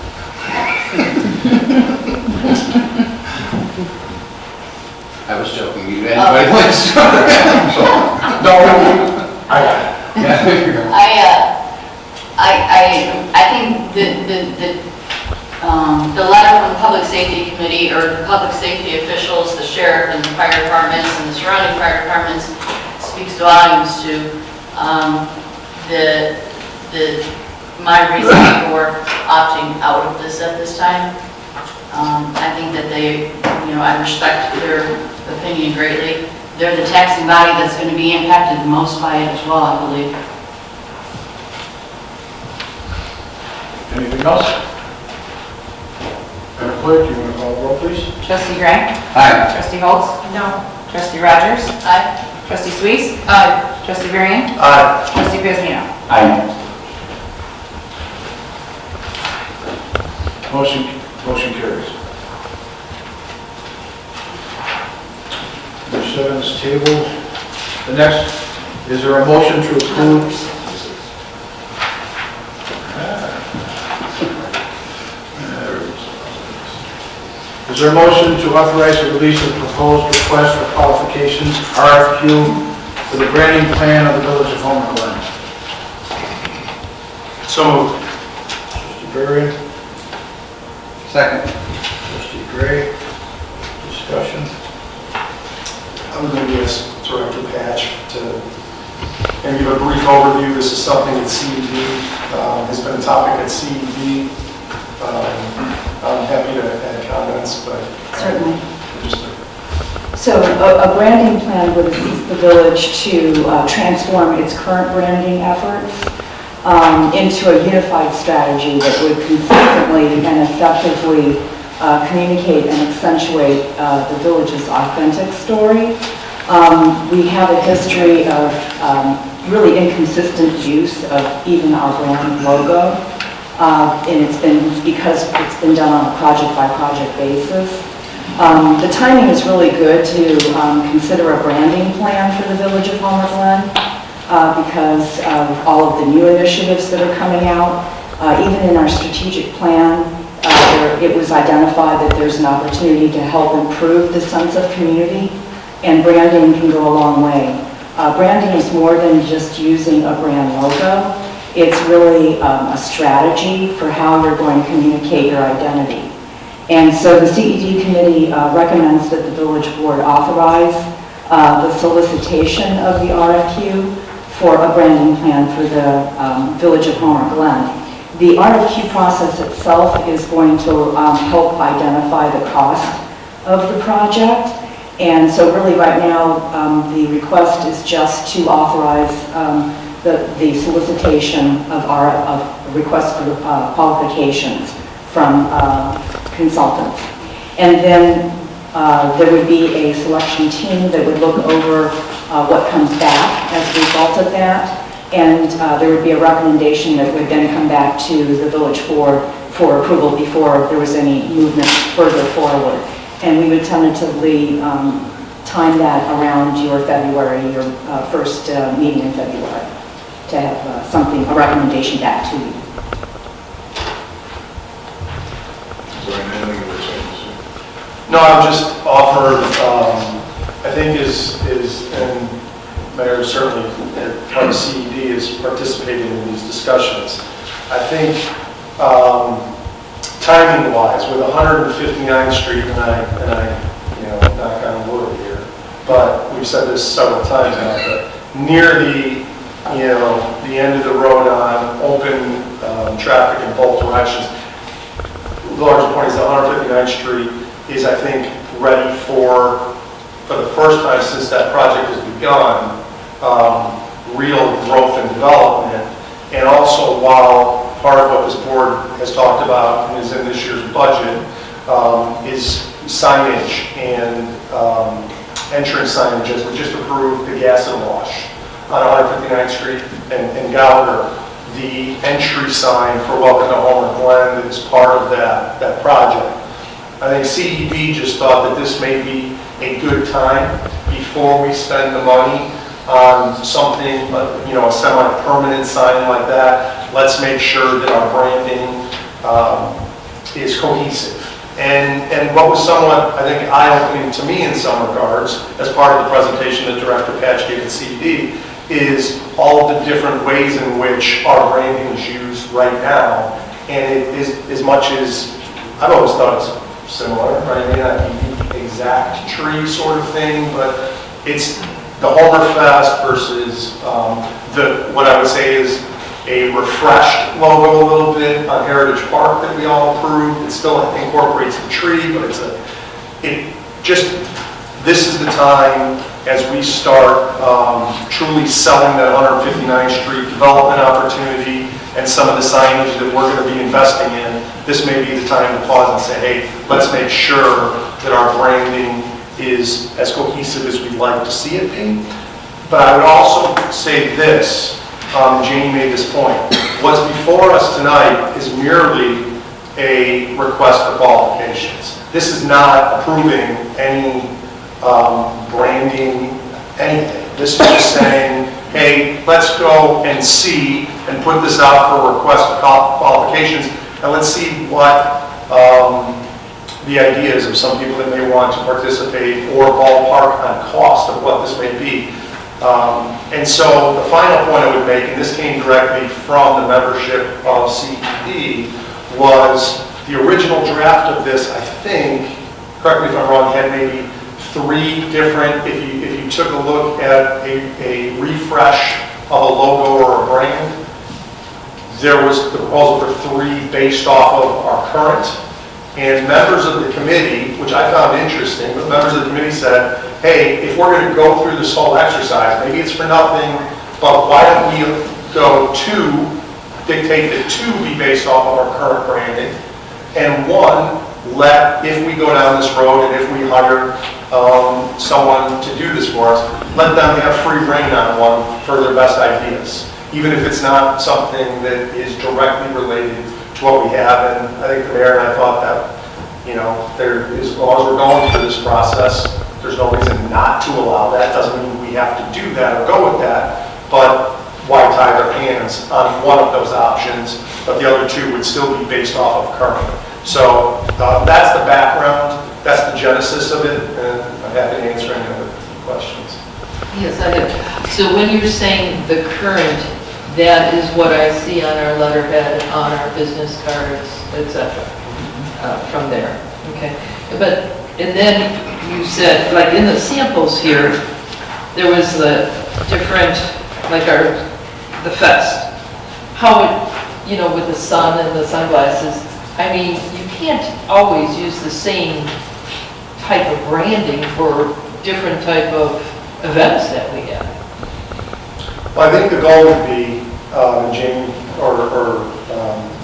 [SPEAKER 7] I was joking. You anybody wants to?
[SPEAKER 4] No, I got it.
[SPEAKER 3] I think the letter from the Public Safety Committee, or the public safety officials, the sheriff and the fire departments and the surrounding fire departments speaks volumes to my reasoning for opting out of this at this time. I think that they, I respect their opinion greatly. They're the taxing body that's going to be impacted the most by it as well, I believe.
[SPEAKER 4] Anything else? Madam Clerk, you want to call the roll, please?
[SPEAKER 8] Trustee Gray?
[SPEAKER 7] Aye.
[SPEAKER 8] Trustee Holtz?
[SPEAKER 1] No.
[SPEAKER 8] Trustee Rogers?
[SPEAKER 3] Aye.
[SPEAKER 8] Trustee Suisse?
[SPEAKER 11] Aye.
[SPEAKER 8] Trustee Varian?
[SPEAKER 5] Aye.
[SPEAKER 8] Trustee Pezino?
[SPEAKER 7] Aye.
[SPEAKER 4] Motion carries. Number 7 is tabled. The next, is there a motion to approve? Is there a motion to authorize the release of the proposed request for qualifications, RFQ, for the branding plan of the Village of Homer Glen?
[SPEAKER 5] So moved.
[SPEAKER 4] Trustee Varian,
[SPEAKER 7] Second.
[SPEAKER 4] Trustee Gray, discussion.
[SPEAKER 5] I'm going to ask Director Patch to maybe give a brief overview. This is something that CED has been a topic at CED. I'm happy to add comments, but
[SPEAKER 15] certainly.
[SPEAKER 5] Just
[SPEAKER 15] So a branding plan would assist the village to transform its current branding efforts into a unified strategy that would consistently and effectively communicate and accentuate the village's authentic story. We have a history of really inconsistent use of even our brand logo, and it's been because it's been done on a project-by-project basis. The timing is really good to consider a branding plan for the Village of Homer Glen because of all of the new initiatives that are coming out. Even in our strategic plan, it was identified that there's an opportunity to help improve the sense of community, and branding can go a long way. Branding is more than just using a brand logo. It's really a strategy for how you're going to communicate your identity. And so the CED committee recommends that the village board authorize the solicitation of the RFQ for a branding plan for the Village of Homer Glen. The RFQ process itself is going to help identify the cost of the project. And so really right now, the request is just to authorize the solicitation of requests for qualifications from consultants. And then there would be a selection team that would look over what comes back as a result of that. And there would be a recommendation that would then come back to the village board for approval before there was any movement further forward. And we would tentatively time that around your February, your first meeting in February, to have a recommendation back to you.
[SPEAKER 5] No, I would just offer, I think and Mayor certainly, part of CED is participating in these discussions. I think timing-wise, with 159th Street, and I knock on wood here, but we've said this several times now, but near the end of the road on open traffic in both directions, the larger point is that 159th Street is, I think, ready for the first time since that project has begun, real growth and development. And also, while part of what this board has talked about and is in this year's budget is signage and entrance signage, as we just approved the gas and wash on 159th Street and Gallagher, the entry sign for Welcome to Homer Glen is part of that project. I think CED just thought that this may be a good time before we spend the money on something, a semi-permanent sign like that. Let's make sure that our branding is cohesive. And what was somewhat, I think, eye-opening to me in some regards, as part of the presentation that Director Patch gave at CED, is all of the different ways in which our branding is used right now. And it is, as much as I've always thought it's similar, right? It may not be the exact tree sort of thing, but it's the Homer Fest versus what I would say is a refreshed logo a little bit on Heritage Park that we all approved. It still incorporates the tree, but this is the time as we start truly selling that 159th Street development opportunity and some of the signage that we're going to be investing in. This may be the time to pause and say, hey, let's make sure that our branding is as cohesive as we'd like to see it be. But I would also say this, Janie made this point, what's before us tonight is merely a request for qualifications. This is not approving any branding, anything. This is just saying, hey, let's go and see and put this out for request for qualifications, and let's see what the ideas of some people that may want to participate or ballpark on cost of what this may be. And so the final point I would make, and this came directly from the membership of CED, was the original draft of this, I think, correct me if I'm wrong, had maybe 3 different, if you took a look at a refresh of a logo or a brand, there was the proposal for 3 based off of our current. And members of the committee, which I found interesting, but members of the committee said, hey, if we're going to go through this whole exercise, maybe it's for nothing, but why don't we go dictate that 2 be based off of our current branding, and 1, if we go down this road and if we hire someone to do this for us, let them have free rein on one for their best ideas, even if it's not something that is directly related to what we have. And I think the mayor and I thought that, as long as we're going through this process, there's no reason not to allow that. Doesn't mean we have to do that or go with that, but why tie their hands on one of those options, but the other 2 would still be based off of current. So that's the background, that's the genesis of it, and I'm happy to answer any other questions.
[SPEAKER 11] Yes, I have. So when you're saying the current, that is what I see on our letterhead, on our business cards, etc. From there. Okay. And then you said, like in the samples here, there was the different, like the fest. How you know, with the sun and the sunglasses, I mean, you can't always use the same type of branding for different type of events that we have.
[SPEAKER 5] Well, I think the goal would be, Jamie or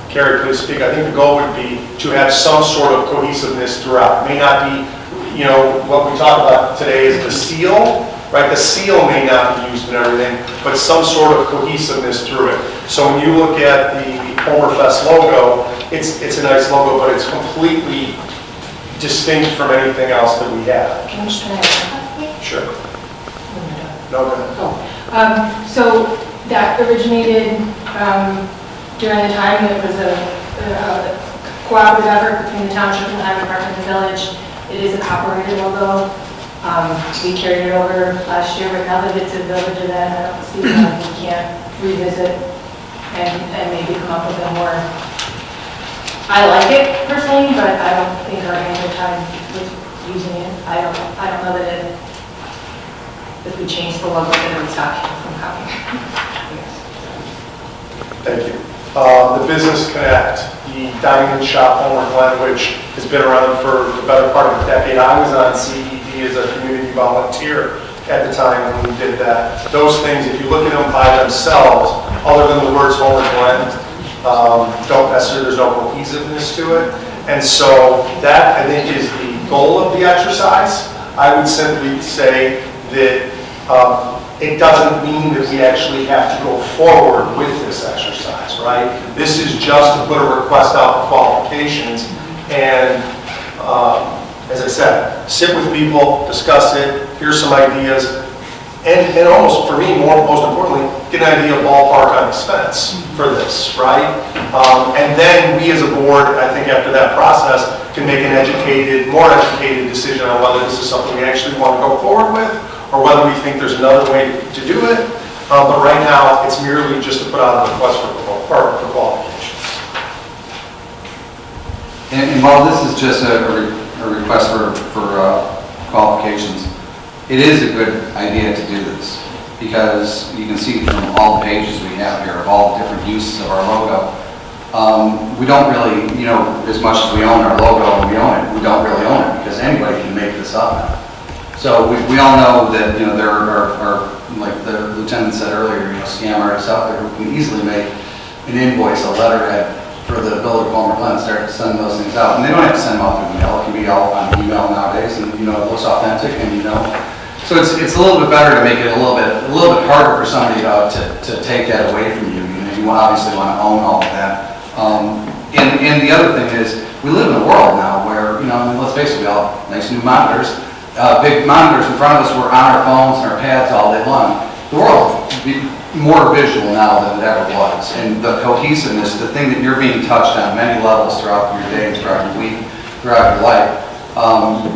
[SPEAKER 5] Carrie, please speak. I think the goal would be to have some sort of cohesiveness throughout. It may not be, you know, what we talked about today is the seal, right? The seal may not be used in everything, but some sort of cohesiveness through it. So when you look at the Homerfest logo, it's a nice logo, but it's completely distinct from anything else that we have.
[SPEAKER 1] Can I just try to?
[SPEAKER 5] Sure. No, go ahead.
[SPEAKER 1] So that originated during the time it was a cooperative effort between the township and the highway department and the village. It is a copyrighted logo. We carried it over last year, but now that it's a village event, I don't see why we can't revisit and maybe come up with a more. I like it personally, but I don't think our hands are tied with using it. I don't know that if we change the logo, that it would stop people from coming.
[SPEAKER 5] Thank you. The Business Connect, the Diamond Shop Homer Glen, which has been around for the better part of a decade. I was on CED as a community volunteer at the time when we did that. Those things, if you look at them by themselves, other than the words Homer Glen, don't necessarily, there's no cohesiveness to it. And so that, I think, is the goal of the exercise. I would simply say that it doesn't mean that we actually have to go forward with this exercise, right? This is just to put a request out for qualifications and, as I said, sit with people, discuss it, here's some ideas, and almost, for me, most importantly, get an idea of ballpark on expense for this, right? And then we as a board, I think after that process, can make an more educated decision on whether this is something we actually want to go forward with, or whether we think there's another way to do it. But right now, it's merely just to put out a request for qualifications.
[SPEAKER 7] And while this is just a request for qualifications, it is a good idea to do this, because you can see from all the pages we have here of all the different uses of our logo. We don't really, you know, as much as we own our logo and we own it, we don't really own it, because anybody can make this up now. So we all know that, you know, there are, like the lieutenant said earlier, you know, scam artists out there who can easily make an invoice, a letterhead for the village of Homer Glen, start to send those things out. And they don't have to send them out through the mail. It can be all on email nowadays, and, you know, it looks authentic, and, you know. So it's a little bit better to make it a little bit harder for somebody to take that away from you. You know, you obviously want to own all of that. And the other thing is, we live in a world now where, you know, I mean, let's face it, we all have nice new monitors. Big monitors in front of us, we're on our phones and our pads all day long. The world is more visual now than it ever was. And the cohesiveness, the thing that you're being touched on many levels throughout your day, throughout your week, throughout your life,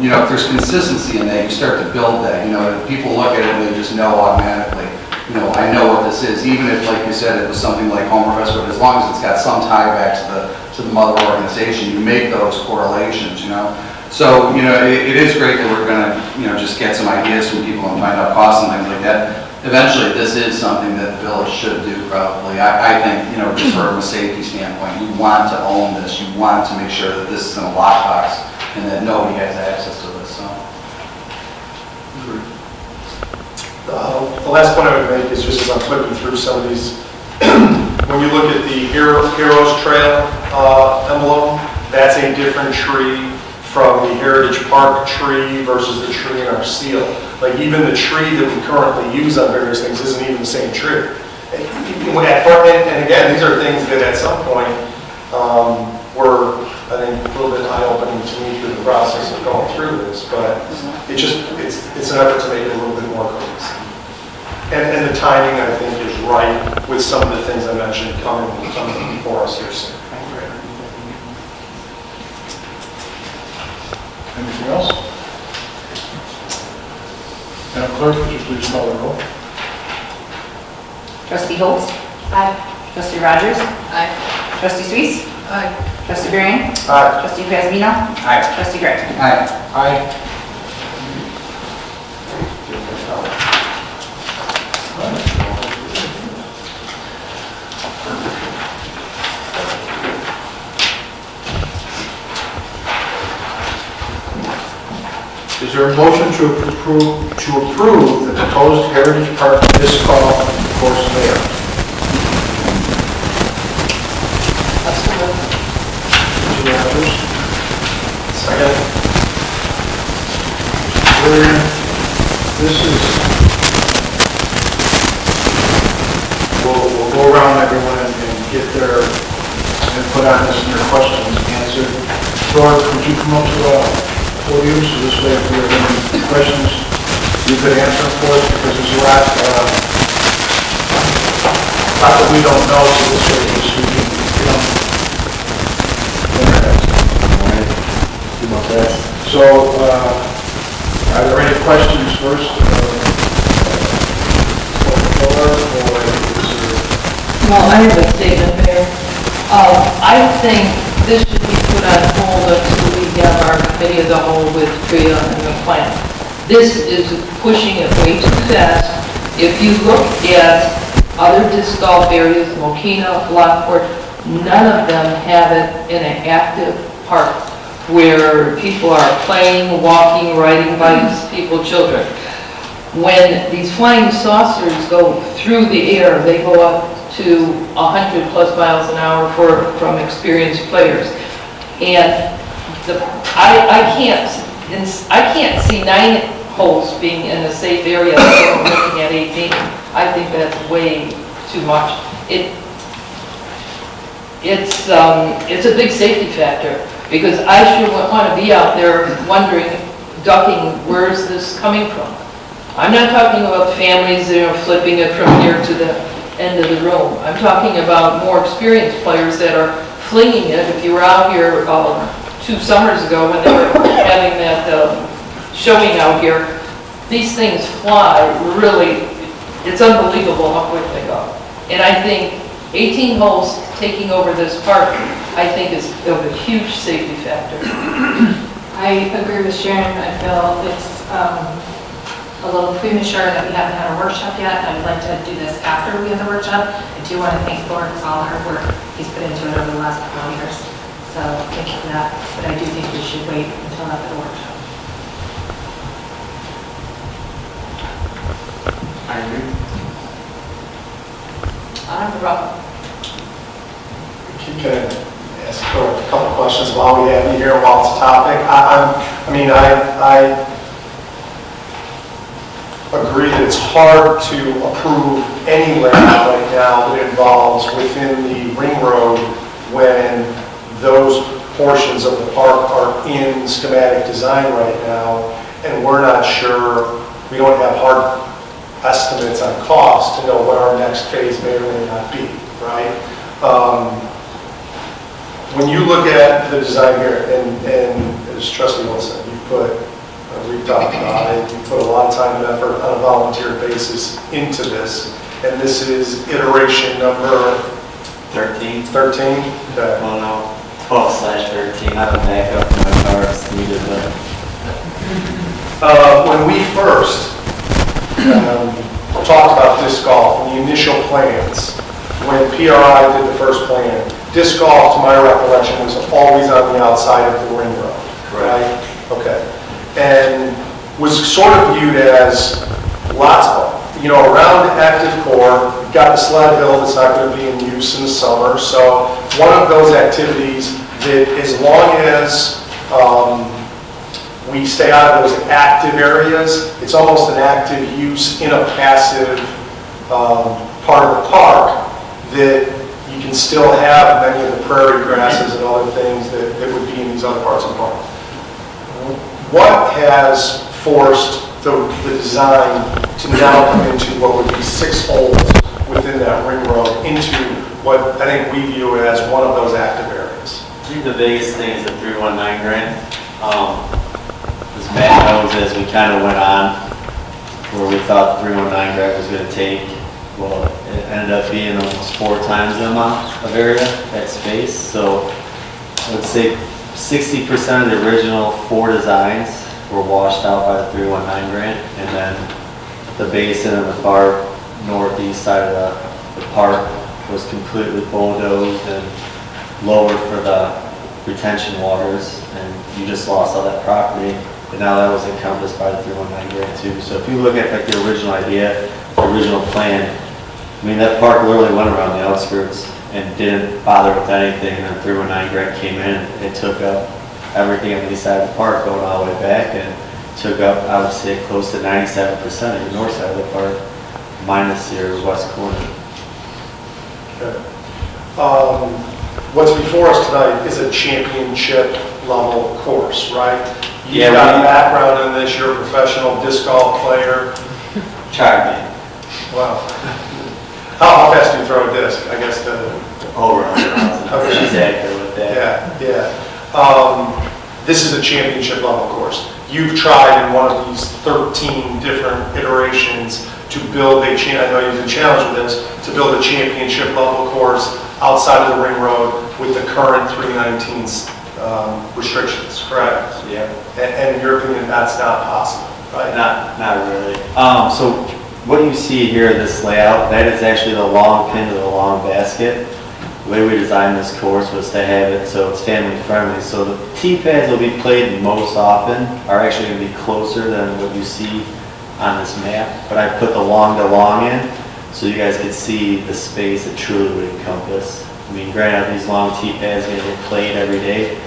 [SPEAKER 7] you know, if there's consistency in that, you start to build that. You know, if people look at it and they just know automatically, you know, I know what this is. Even if, like you said, it was something like Homerfest, but as long as it's got some tie back to the mother organization, you make those correlations, you know. So, you know, it is great that we're going to, you know, just get some ideas from people and find out costs and things like that. Eventually, this is something that the village should do, probably. I think, you know, just from a safety standpoint, you want to own this. You want to make sure that this is in a lockbox and that nobody has access to this, so.
[SPEAKER 5] The last point I would make is just as I'm flipping through some of these, when you look at the Heroes Trail emblem, that's a different tree from the Heritage Park tree versus the tree in our seal. Like even the tree that we currently use on various things isn't even the same tree. And again, these are things that at some point were, I think, a little bit eye-opening to me through the process of going through this, but it's an effort to make it a little bit more cohesive. And the timing, I think, is right with some of the things I mentioned coming before us here soon.
[SPEAKER 4] Anything else? Madam Clerk, would you please call the roll?
[SPEAKER 8] Trustee Holtz? Aye. Trustee Rogers?
[SPEAKER 11] Aye.
[SPEAKER 8] Trustee Suisse?
[SPEAKER 11] Aye.
[SPEAKER 8] Trustee Varian?
[SPEAKER 5] Aye.
[SPEAKER 8] Trustee Pasvino?
[SPEAKER 7] Aye.
[SPEAKER 8] Trustee Gray?
[SPEAKER 7] Aye.
[SPEAKER 4] Aye. there a motion to approve the proposed Heritage Park disc golf course layout? Mr. Andrews?
[SPEAKER 5] Second.
[SPEAKER 4] This is, we'll go around everyone and get their input on this and their questions answered. George, would you come up to the podium so this way if we have any questions, you could answer them for us, because there's a lot that we don't know, so this way we can, So, are there any questions first?
[SPEAKER 11] Well, I have a statement there. I think this should be put on hold until we have our committee of the whole with Tria and the plan. This is pushing it way too fast. If you look at other disc golf areas, Mokina, Lockport, none of them have it in an active park where people are playing, walking, riding bikes, children. When these flying saucers go through the air, they go up to 100+ miles an hour from experienced players. And I can't see 9 holes being in a safe area. I'm looking at 18. I think that's way too much. It's a big safety factor, because I sure wouldn't want to be out there wondering, ducking, where's this coming from? I'm not talking about families that are flipping it from here to the end of the room. I'm talking about more experienced players that are flinging it. If you were out here 2 summers ago when they were having that showing out here, these things fly really, it's unbelievable how quick they go. And I think 18 holes taking over this park, I think is of a huge safety factor.
[SPEAKER 1] I agree with Sharon. I feel it's a little premature that we haven't had a workshop yet. I'd like to do this after we have the workshop. I do want to thank Thor for all the hard work he's put into it over the last couple of years. So thank you for that. But I do think we should wait until after the workshop.
[SPEAKER 11] I agree. I don't have a problem.
[SPEAKER 5] Can I ask for a couple questions while we have you here, while it's a topic? I agree that it's hard to approve any layout right now that involves within the ring road when those portions of the park are in schematic design right now, and we're not sure, we don't have hard estimates on cost to know what our next phase may or may not be, right? When you look at the design here, and as Trustee Wilson, we've talked about it, you put a lot of time and effort on a volunteer basis into this, and this is iteration number
[SPEAKER 16] 13.
[SPEAKER 5] 13? Okay.
[SPEAKER 16] Well, no, 12/13. I have a backup in my car if needed, but
[SPEAKER 5] when we first talked about disc golf and the initial plans, when PRI did the first plan, disc golf, to my recollection, was always on the outside of the ring road, right? Okay. And was sort of viewed as lots of, around active core, you've got the sled hill that's not going to be in use in the summer. So one of those activities that, as long as we stay out of those active areas, it's almost an active use in a passive part of the park, that you can still have many of the prairie grasses and other things that would be in these other parts of the park. What has forced the design to now come into what would be 6 holes within that ring road into what I think we view as one of those active areas?
[SPEAKER 16] I think the biggest thing is the 319 grant. As Matt knows, as we kind of went on, where we thought the 319 grant was going to take, well, it ended up being almost 4 times the amount of area, that space. So I would say 60% of the original 4 designs were washed out by the 319 grant, and then the basin on the far northeast side of the park was completely bulldozed and lowered for the retention waters, and you just lost all that property. and now that was encompassed by the 319 grant too. So if you look at like the original idea, the original plan, I mean, that park literally went around the outskirts and didn't bother with anything, and then 319 grant came in, it took up everything on the east side of the park going all the way back, and took up, I would say, close to 97% of the north side of the park, minus your west corner.
[SPEAKER 5] Okay. What's before us tonight is a championship level course, right? You've got a background in this, you're a professional disc golf player.
[SPEAKER 16] Tried me.
[SPEAKER 5] Wow. How fast do you throw a disc? I guess the...
[SPEAKER 16] Over 100 miles.
[SPEAKER 5] Okay.
[SPEAKER 16] She's accurate with that.
[SPEAKER 5] Yeah. This is a championship level course. You've tried in one of these 13 different iterations to build a, I know you've been challenged with this, to build a championship level course outside of the ring road with the current 319 restrictions, correct?
[SPEAKER 16] Yeah.
[SPEAKER 5] And in your opinion, that's not possible, right?
[SPEAKER 16] Not really. So what you see here, this layout, that is actually the long pin to the long basket. The way we designed this course was to have it so it's family friendly. So the tee pads will be played most often are actually going to be closer than what you see on this map. But I put the long to long in so you guys could see the space it truly would encompass. I mean, granted, these long tee pads are going to get played every day.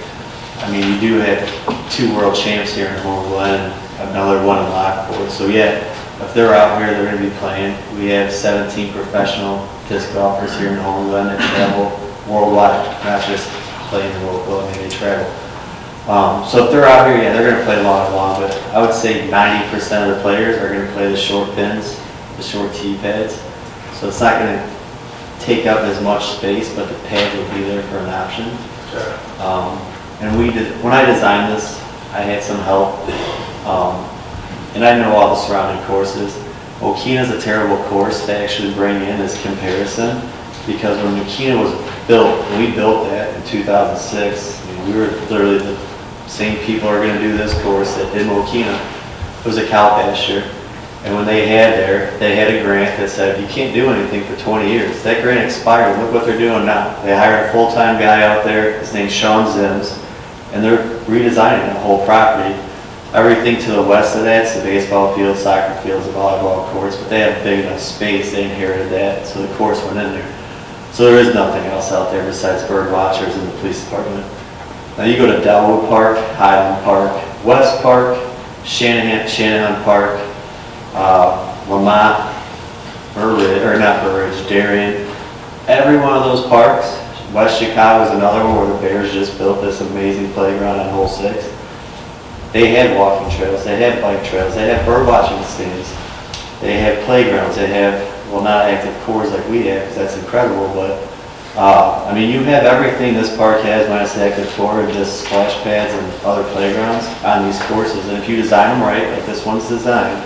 [SPEAKER 16] I mean, you do have 2 world champs here in Homer Glen, another one in Lockport. So yeah, if they're out here, they're going to be playing. We have 17 professional disc golfers here in Homer Glen that travel worldwide, not just playing local. I mean, they travel. So if they're out here, yeah, they're going to play long and long. But I would say 90% of the players are going to play the short pins, the short tee pads. So it's not going to take up as much space, but the pads will be there for an option.
[SPEAKER 5] Sure.
[SPEAKER 16] And when I designed this, I had some help. And I know all the surrounding courses. Mokina's a terrible course to actually bring in as comparison, because when Mokina was built, when we built that in 2006, I mean, we were literally the same people are going to do this course that did Mokina. It was a cow pasture, and when they had a grant that said you can't do anything for 20 years. That grant expired. Look what they're doing now. They hired a full-time guy out there. His name's Sean Zims, and they're redesigning the whole property. Everything to the west of that's the baseball field, soccer fields, and volleyball courts, but they have big enough space, they inherited that, so the course went in there. So there is nothing else out there besides bird watchers and the police department. Now you go to Delwood Park, Highland Park, West Park, Shanahan Park, Lamont, Darien. Every one of those parks, West Chicago is another one where the Bears just built this amazing playground on hole 6. They had walking trails, they had bike trails, they had bird watching stands, they had playgrounds, they have, well, not active cores like we have, because that's incredible, but, I mean, you have everything this park has minus the active core, and just splash pads and other playgrounds on these courses, and if you design them right, like this one's designed,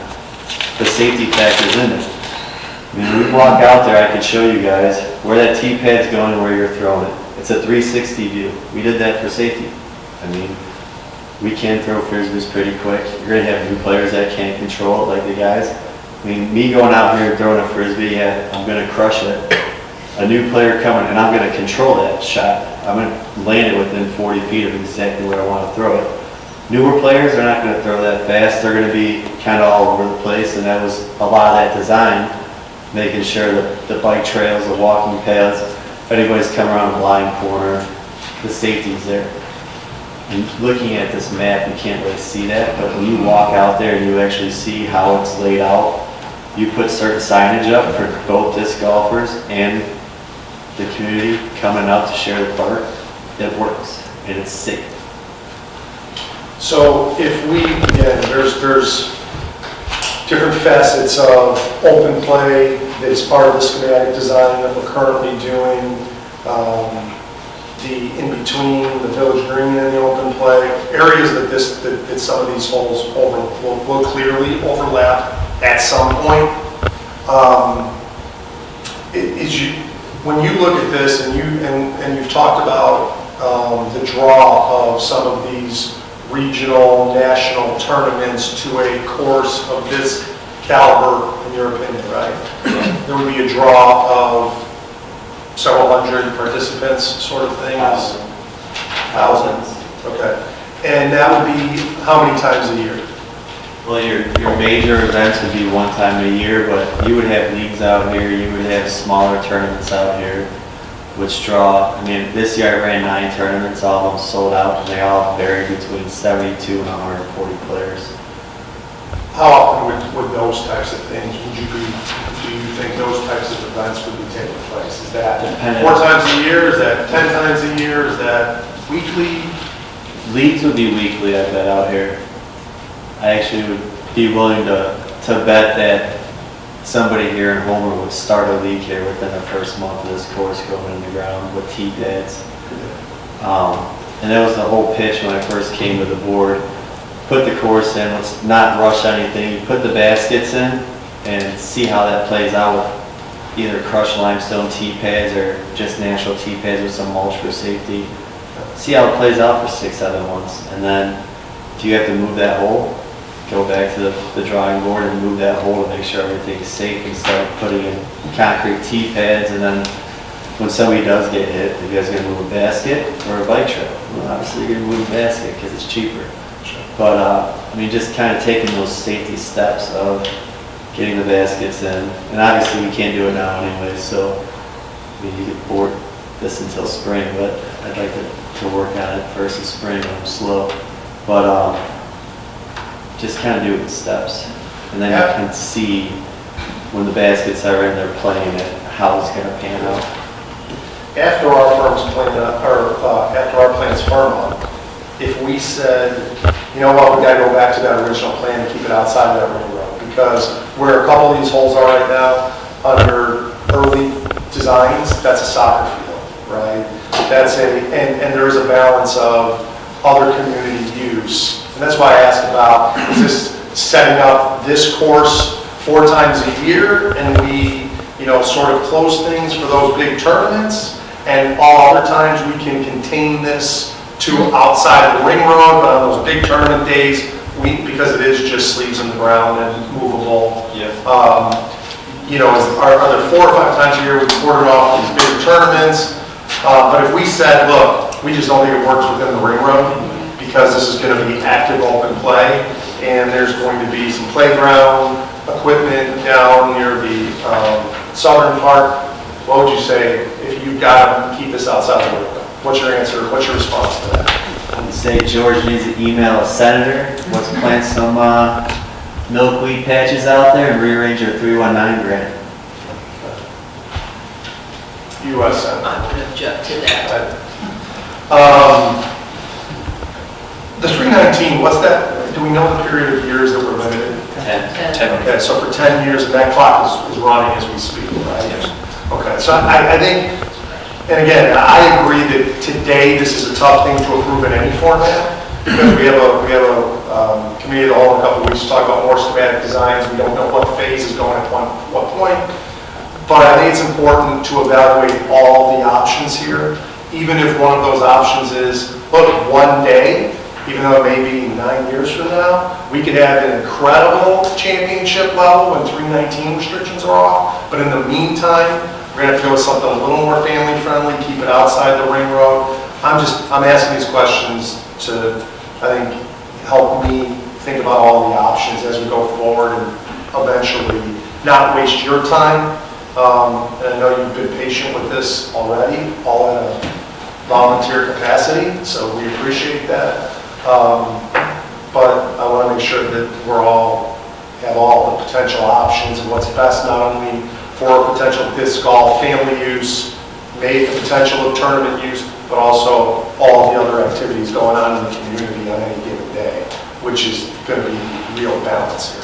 [SPEAKER 16] the safety factor's in it. I mean, when we walk out there, I could show you guys where that tee pad's going and where you're throwing it. It's a 360 view. We did that for safety. I mean, we can throw Freezes pretty quick. You're going to have new players that can't control it like the guys. I mean, me going out here and throwing a Freezbe, yeah, I'm going to crush it. A new player coming, and I'm going to control that shot. I'm going to land it within 40 feet of exactly where I want to throw it. Newer players are not going to throw that fast. They're going to be kind of all over the place, and that was a lot of that design, making sure that the bike trails, the walking paths, if anybody's coming around a blind corner, the safety's there. And looking at this map, you can't really see that, but when you walk out there and you actually see how it's laid out, you put certain signage up for both disc golfers and the community coming out to share the park. It works, and it's safe.
[SPEAKER 5] So if we, again, there's different facets of open play that is part of the schematic design that we're currently doing. The in-between, the village green and the open play, areas that some of these holes will clearly overlap at some point. When you look at this and you've talked about the draw of some of these regional, national tournaments to a course of this caliber, in your opinion, right? There would be a draw of several hundred participants, sort of thing?
[SPEAKER 16] Thousands.
[SPEAKER 5] Okay. And that would be how many times a year?
[SPEAKER 16] Well, your major events would be one time a year, but you would have leagues out here, you would have smaller tournaments out here, which draw, I mean, this year I ran 9 tournaments, all of them sold out, and they all vary between 72 and 140 players.
[SPEAKER 5] How often would those types of things, do you think those types of events would be taking place? Is that 4 times a year, is that 10 times a year, is that weekly?
[SPEAKER 16] Leagues would be weekly, I bet, out here. I actually would be willing to bet that somebody here in Homer would start a league here within the first month of this course going in the ground with tee pads. And that was the whole pitch when I first came to the board. Put the course in, let's not rush anything. You put the baskets in and see how that plays out with either crushed limestone tee pads or just natural tee pads with some mulch for safety. See how it plays out for 6-7 months. And then do you have to move that hole? Go back to the drawing board and move that hole to make sure everything is safe and start putting in concrete tee pads. And then when somebody does get hit, if you guys are going to move a basket or a bike trail, well, obviously you're going to move a basket because it's cheaper. But, I mean, just kind of taking those safety steps of getting the baskets in. And obviously we can't do it now anyway, so I mean, you could board this until spring, but I'd like to work on it first in spring when I'm slow. But just kind of do it in steps. And then you can see when the baskets are in, they're playing it, how it's going to pan out.
[SPEAKER 5] After our firm's plan, or after our plan's firm up, if we said, you know what, we got to go back to that original plan and keep it outside of that ring road, because where a couple of these holes are right now, under early designs, that's a soccer field, right? That's and there is a balance of other community use. And that's why I asked about, is this setting up this course 4 times a year, and we, you know, sort of close things for those big tournaments, and all other times we can contain this to outside the ring road, but on those big tournament days, because it is just sleeves in the ground and movable.
[SPEAKER 16] Yeah.
[SPEAKER 5] You know, are there 4 or 5 times a year we quarter off these big tournaments? But if we said, look, we just don't think it works within the ring road, because this is going to be active open play, and there's going to be some playground equipment down near the southern park, what would you say if you've got to keep this outside the ring road? What's your answer? What's your response to that?
[SPEAKER 16] I'd say George needs to email a senator, let's plant some milkweed patches out there and rearrange our 319 grant.
[SPEAKER 5] U.S. Senate.
[SPEAKER 11] I would object to that.
[SPEAKER 5] The 319, what's that? Do we know the period of years that we're limited?
[SPEAKER 16] 10.
[SPEAKER 5] Okay, so for 10 years, and that clock is running as we speak, right? Yes. Okay, so I think, and again, I agree that today this is a tough thing to approve in any format, because we have a committee of the whole in a couple of weeks to talk about more schematic designs. We don't know what phase is going at what point. But I think it's important to evaluate all the options here, even if one of those options is, look, one day, even though it may be 9 years from now, we could have an incredible championship level when 319 restrictions are off. But in the meantime, we're going to have to go with something a little more family friendly, keep it outside the ring road. I'm asking these questions to, I think, help me think about all the options as we go forward and eventually not waste your time. And I know you've been patient with this already, all in a volunteer capacity, so we appreciate that. But I want to make sure that have all the potential options and what's best not only for potential disc golf, family use, maybe the potential of tournament use, but also all the other activities going on in the community on any given day, which is going to be real balance here.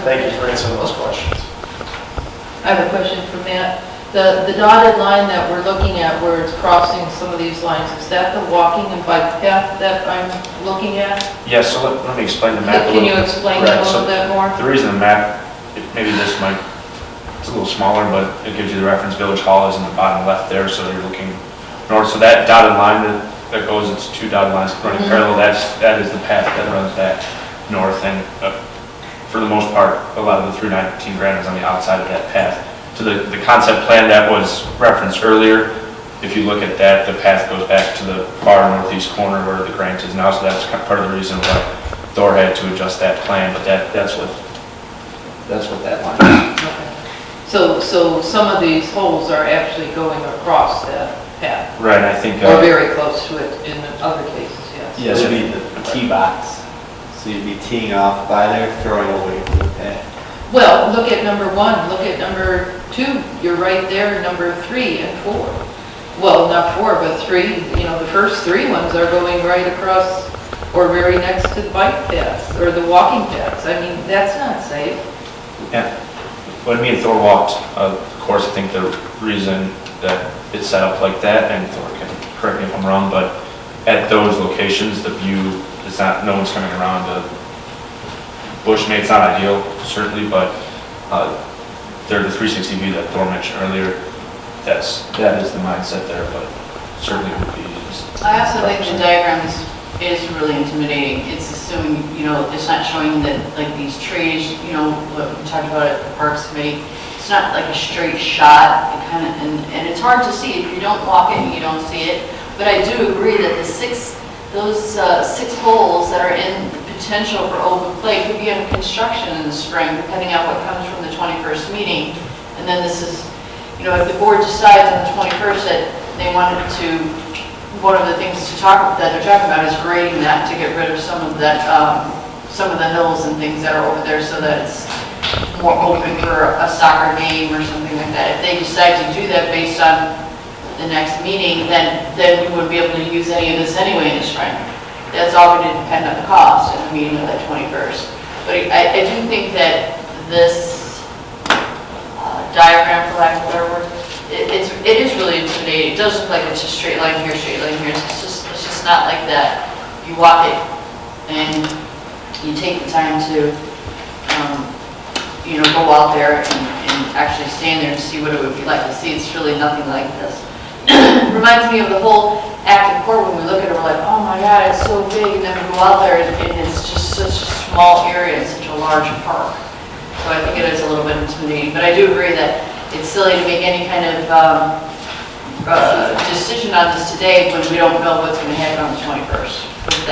[SPEAKER 5] Thank you for answering those questions.
[SPEAKER 11] I have a question for Matt. The dotted line that we're looking at where it's crossing some of these lines, is that the walking and bike path that I'm looking at?
[SPEAKER 17] Yes, so let me explain the map.
[SPEAKER 11] Can you explain that a little bit more?
[SPEAKER 17] The reason the map, maybe this might, it's a little smaller, but it gives you the reference. Village Hall is in the bottom left there, so you're looking north. So that dotted line that goes, it's 2 dotted lines running parallel, that is the path that runs back north, and for the most part, a lot of the 319 grant is on the outside of that path. So the concept plan that was referenced earlier, if you look at that, the path goes back to the far northeast corner where the grant is now, so that's kind of part of the reason why Thor had to adjust that plan, but that's what that line is.
[SPEAKER 11] So some of these holes are actually going across that path?
[SPEAKER 17] Right, I think...
[SPEAKER 11] Or very close to it in other cases, yes.
[SPEAKER 16] Yeah, it would be the tee box. So you'd be teeing off by there, throwing away from the path.
[SPEAKER 11] Well, look at number 1, look at number 2, you're right there, number 3 and 4. Well, not 4, but 3, the first 3 ones are going right across or very next to the bike paths or the walking paths. I mean, that's not safe.
[SPEAKER 17] Yeah. When me and Thor walked, of course, I think the reason that it's set up like that, and Thor can correct me if I'm wrong, but at those locations, the view is not, no one's coming around the bush. Maybe it's not ideal, certainly, but they're the 360 view that Thor mentioned earlier. That is the mindset there, but certainly would be.
[SPEAKER 3] I also think the diagram is really intimidating. It's assuming, it's not showing that like these trees, what we talked about at the Parks Committee, it's not like a straight shot. It kind of, and it's hard to see. If you don't walk it, you don't see it. But I do agree that those 6 holes that are in the potential for open play could be under construction in the spring, depending on what comes from the 21st meeting. And then this is, if the board decides on the 21st that they wanted to, one of the things that they're talking about is grading that to get rid of some of that, some of the hills and things that are over there so that it's more open for a soccer game or something like that. If they decide to do that based on the next meeting, then we wouldn't be able to use any of this anyway in the spring. That's all going to depend on the cost in the meeting of the 21st. But I do think that this diagram, for lack of a better word, it is really intimidating. It does look like it's a straight line here, straight line here. It's just not like that. You walk it and you take the time to, go out there and actually stand there and see what it would be like to see. It's really nothing like this. It reminds me of the whole active court when we look at it, we're like, oh my God, it's so big, and then we go out there and it's just such a small area and such a large park. So I think it is a little bit intimidating, but I do agree that it's silly to make any kind of decision on this today when we don't know what's going to happen on the 21st with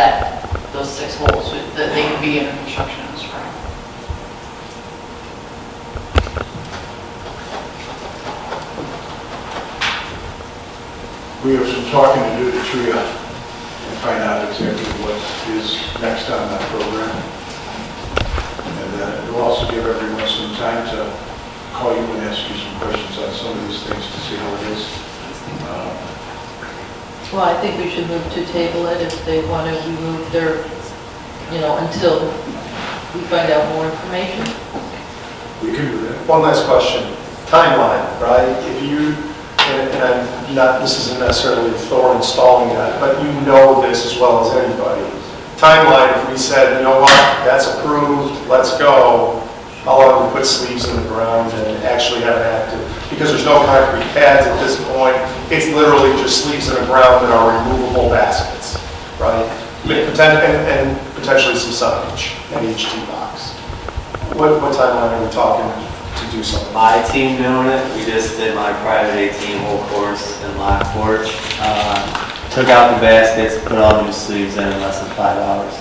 [SPEAKER 3] those 6 holes that they could be under construction in the spring.
[SPEAKER 4] We have some talking to do to TRIA and find out exactly what is next on that program. And we'll also give everyone some time to call you and ask you some questions on some of these things to see how it is.
[SPEAKER 11] Well, I think we should move to table it if they want to remove their, until we find out more information.
[SPEAKER 4] We can do that.
[SPEAKER 5] One last question. Timeline, right? If you, and I'm not, this isn't necessarily Thor installing that, but you know this as well as anybody. Timeline, if we said, you know what, that's approved, let's go, how long do we put sleeves in the ground and actually have it active? Because there's no concrete pads at this point. It's literally just sleeves in the ground that are removable baskets, right? And potentially some signage in each tee box. What timeline are we talking to do something?
[SPEAKER 16] My team doing it, we just did my private 18-hole course in Lockport. Took out the baskets, put all new sleeves in less than 5 hours.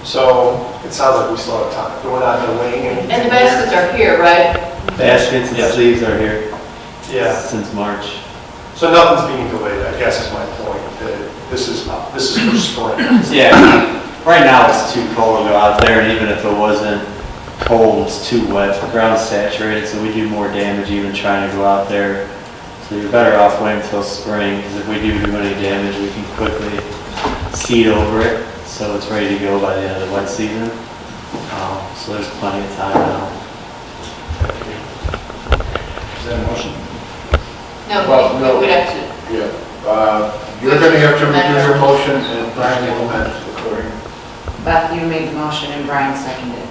[SPEAKER 5] So it sounds like we still have time. We're not going to wait.
[SPEAKER 3] And the baskets are here, right?
[SPEAKER 16] Baskets and sleeves are here.
[SPEAKER 5] Yeah.
[SPEAKER 16] Since March.
[SPEAKER 5] So nothing's being delayed, I guess is my point. That this is for spring.
[SPEAKER 16] Yeah. Right now it's too cold to go out there, and even if it wasn't cold, it's too wet. The ground's saturated, so we do more damage even trying to go out there. So you're better off waiting until spring, because if we do any damage, we can quickly seed over it, so it's ready to go by the end of the wet season. So there's plenty of time now.
[SPEAKER 4] Is that a motion?
[SPEAKER 3] No, we'd have to.
[SPEAKER 4] Yeah. You're going to have to redo your motion, and Brian will amend it according.
[SPEAKER 8] Beth, you made the motion and Brian seconded.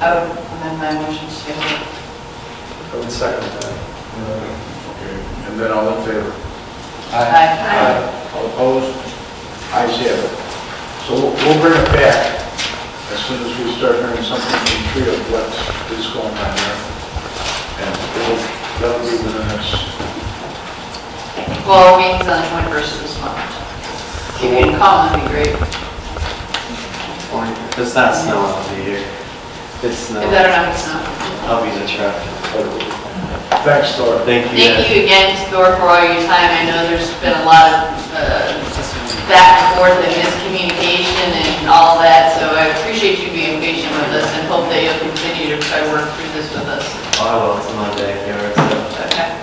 [SPEAKER 3] I would amend my motion to schedule it.
[SPEAKER 5] I would second that.
[SPEAKER 4] Okay, and then all in favor?
[SPEAKER 3] Aye.
[SPEAKER 4] All opposed? Ayes have it. So we'll bring it back as soon as we start hearing something from TRIA of what is going on there. And that'll be within the next
[SPEAKER 3] Well, meeting's on the 21st of this month. If you can come, that'd be great.
[SPEAKER 16] If it's not snowing, I'll be here. If it's
[SPEAKER 3] It
[SPEAKER 16] snowing,
[SPEAKER 3] better not be snow.
[SPEAKER 16] I'll be in the truck.
[SPEAKER 4] Thanks, Thor.
[SPEAKER 16] Thank you.
[SPEAKER 3] Thank you again, Thor, for all your time. I know there's been a lot of back and forth and miscommunication and all that, so I appreciate you being patient with us and hope that you'll continue to try to work through this with us.
[SPEAKER 16] Oh, I will, it's in my backyard, so.
[SPEAKER 3] Okay.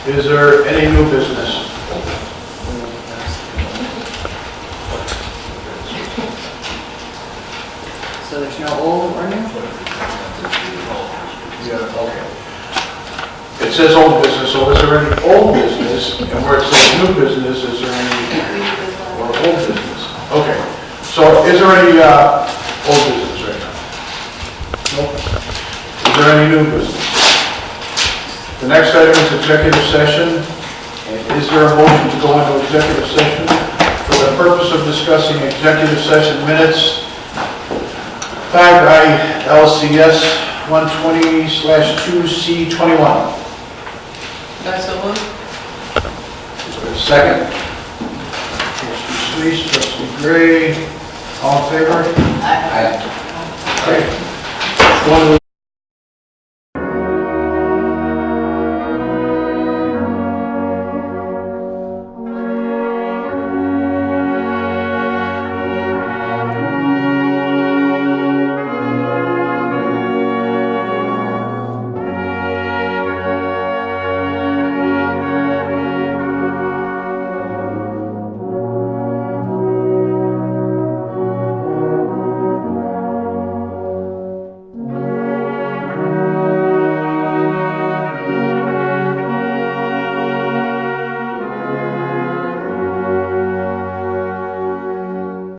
[SPEAKER 4] Is there any new business?
[SPEAKER 8] So there's no old or new?
[SPEAKER 4] Yeah, okay. It says old business, so is there any old business? And where it says new business, is there any, or old business? Okay, so is there any old business right now? Nope. Is there any new business? The next item is executive session. And is there a motion to go into executive session for the purpose of discussing executive session minutes 5 ILCS 120/2C21?
[SPEAKER 11] That's so moved.
[SPEAKER 4] Second. Trustee Sleece, Trustee Gray, all in favor?
[SPEAKER 3] Aye.
[SPEAKER 4] Okay. Go into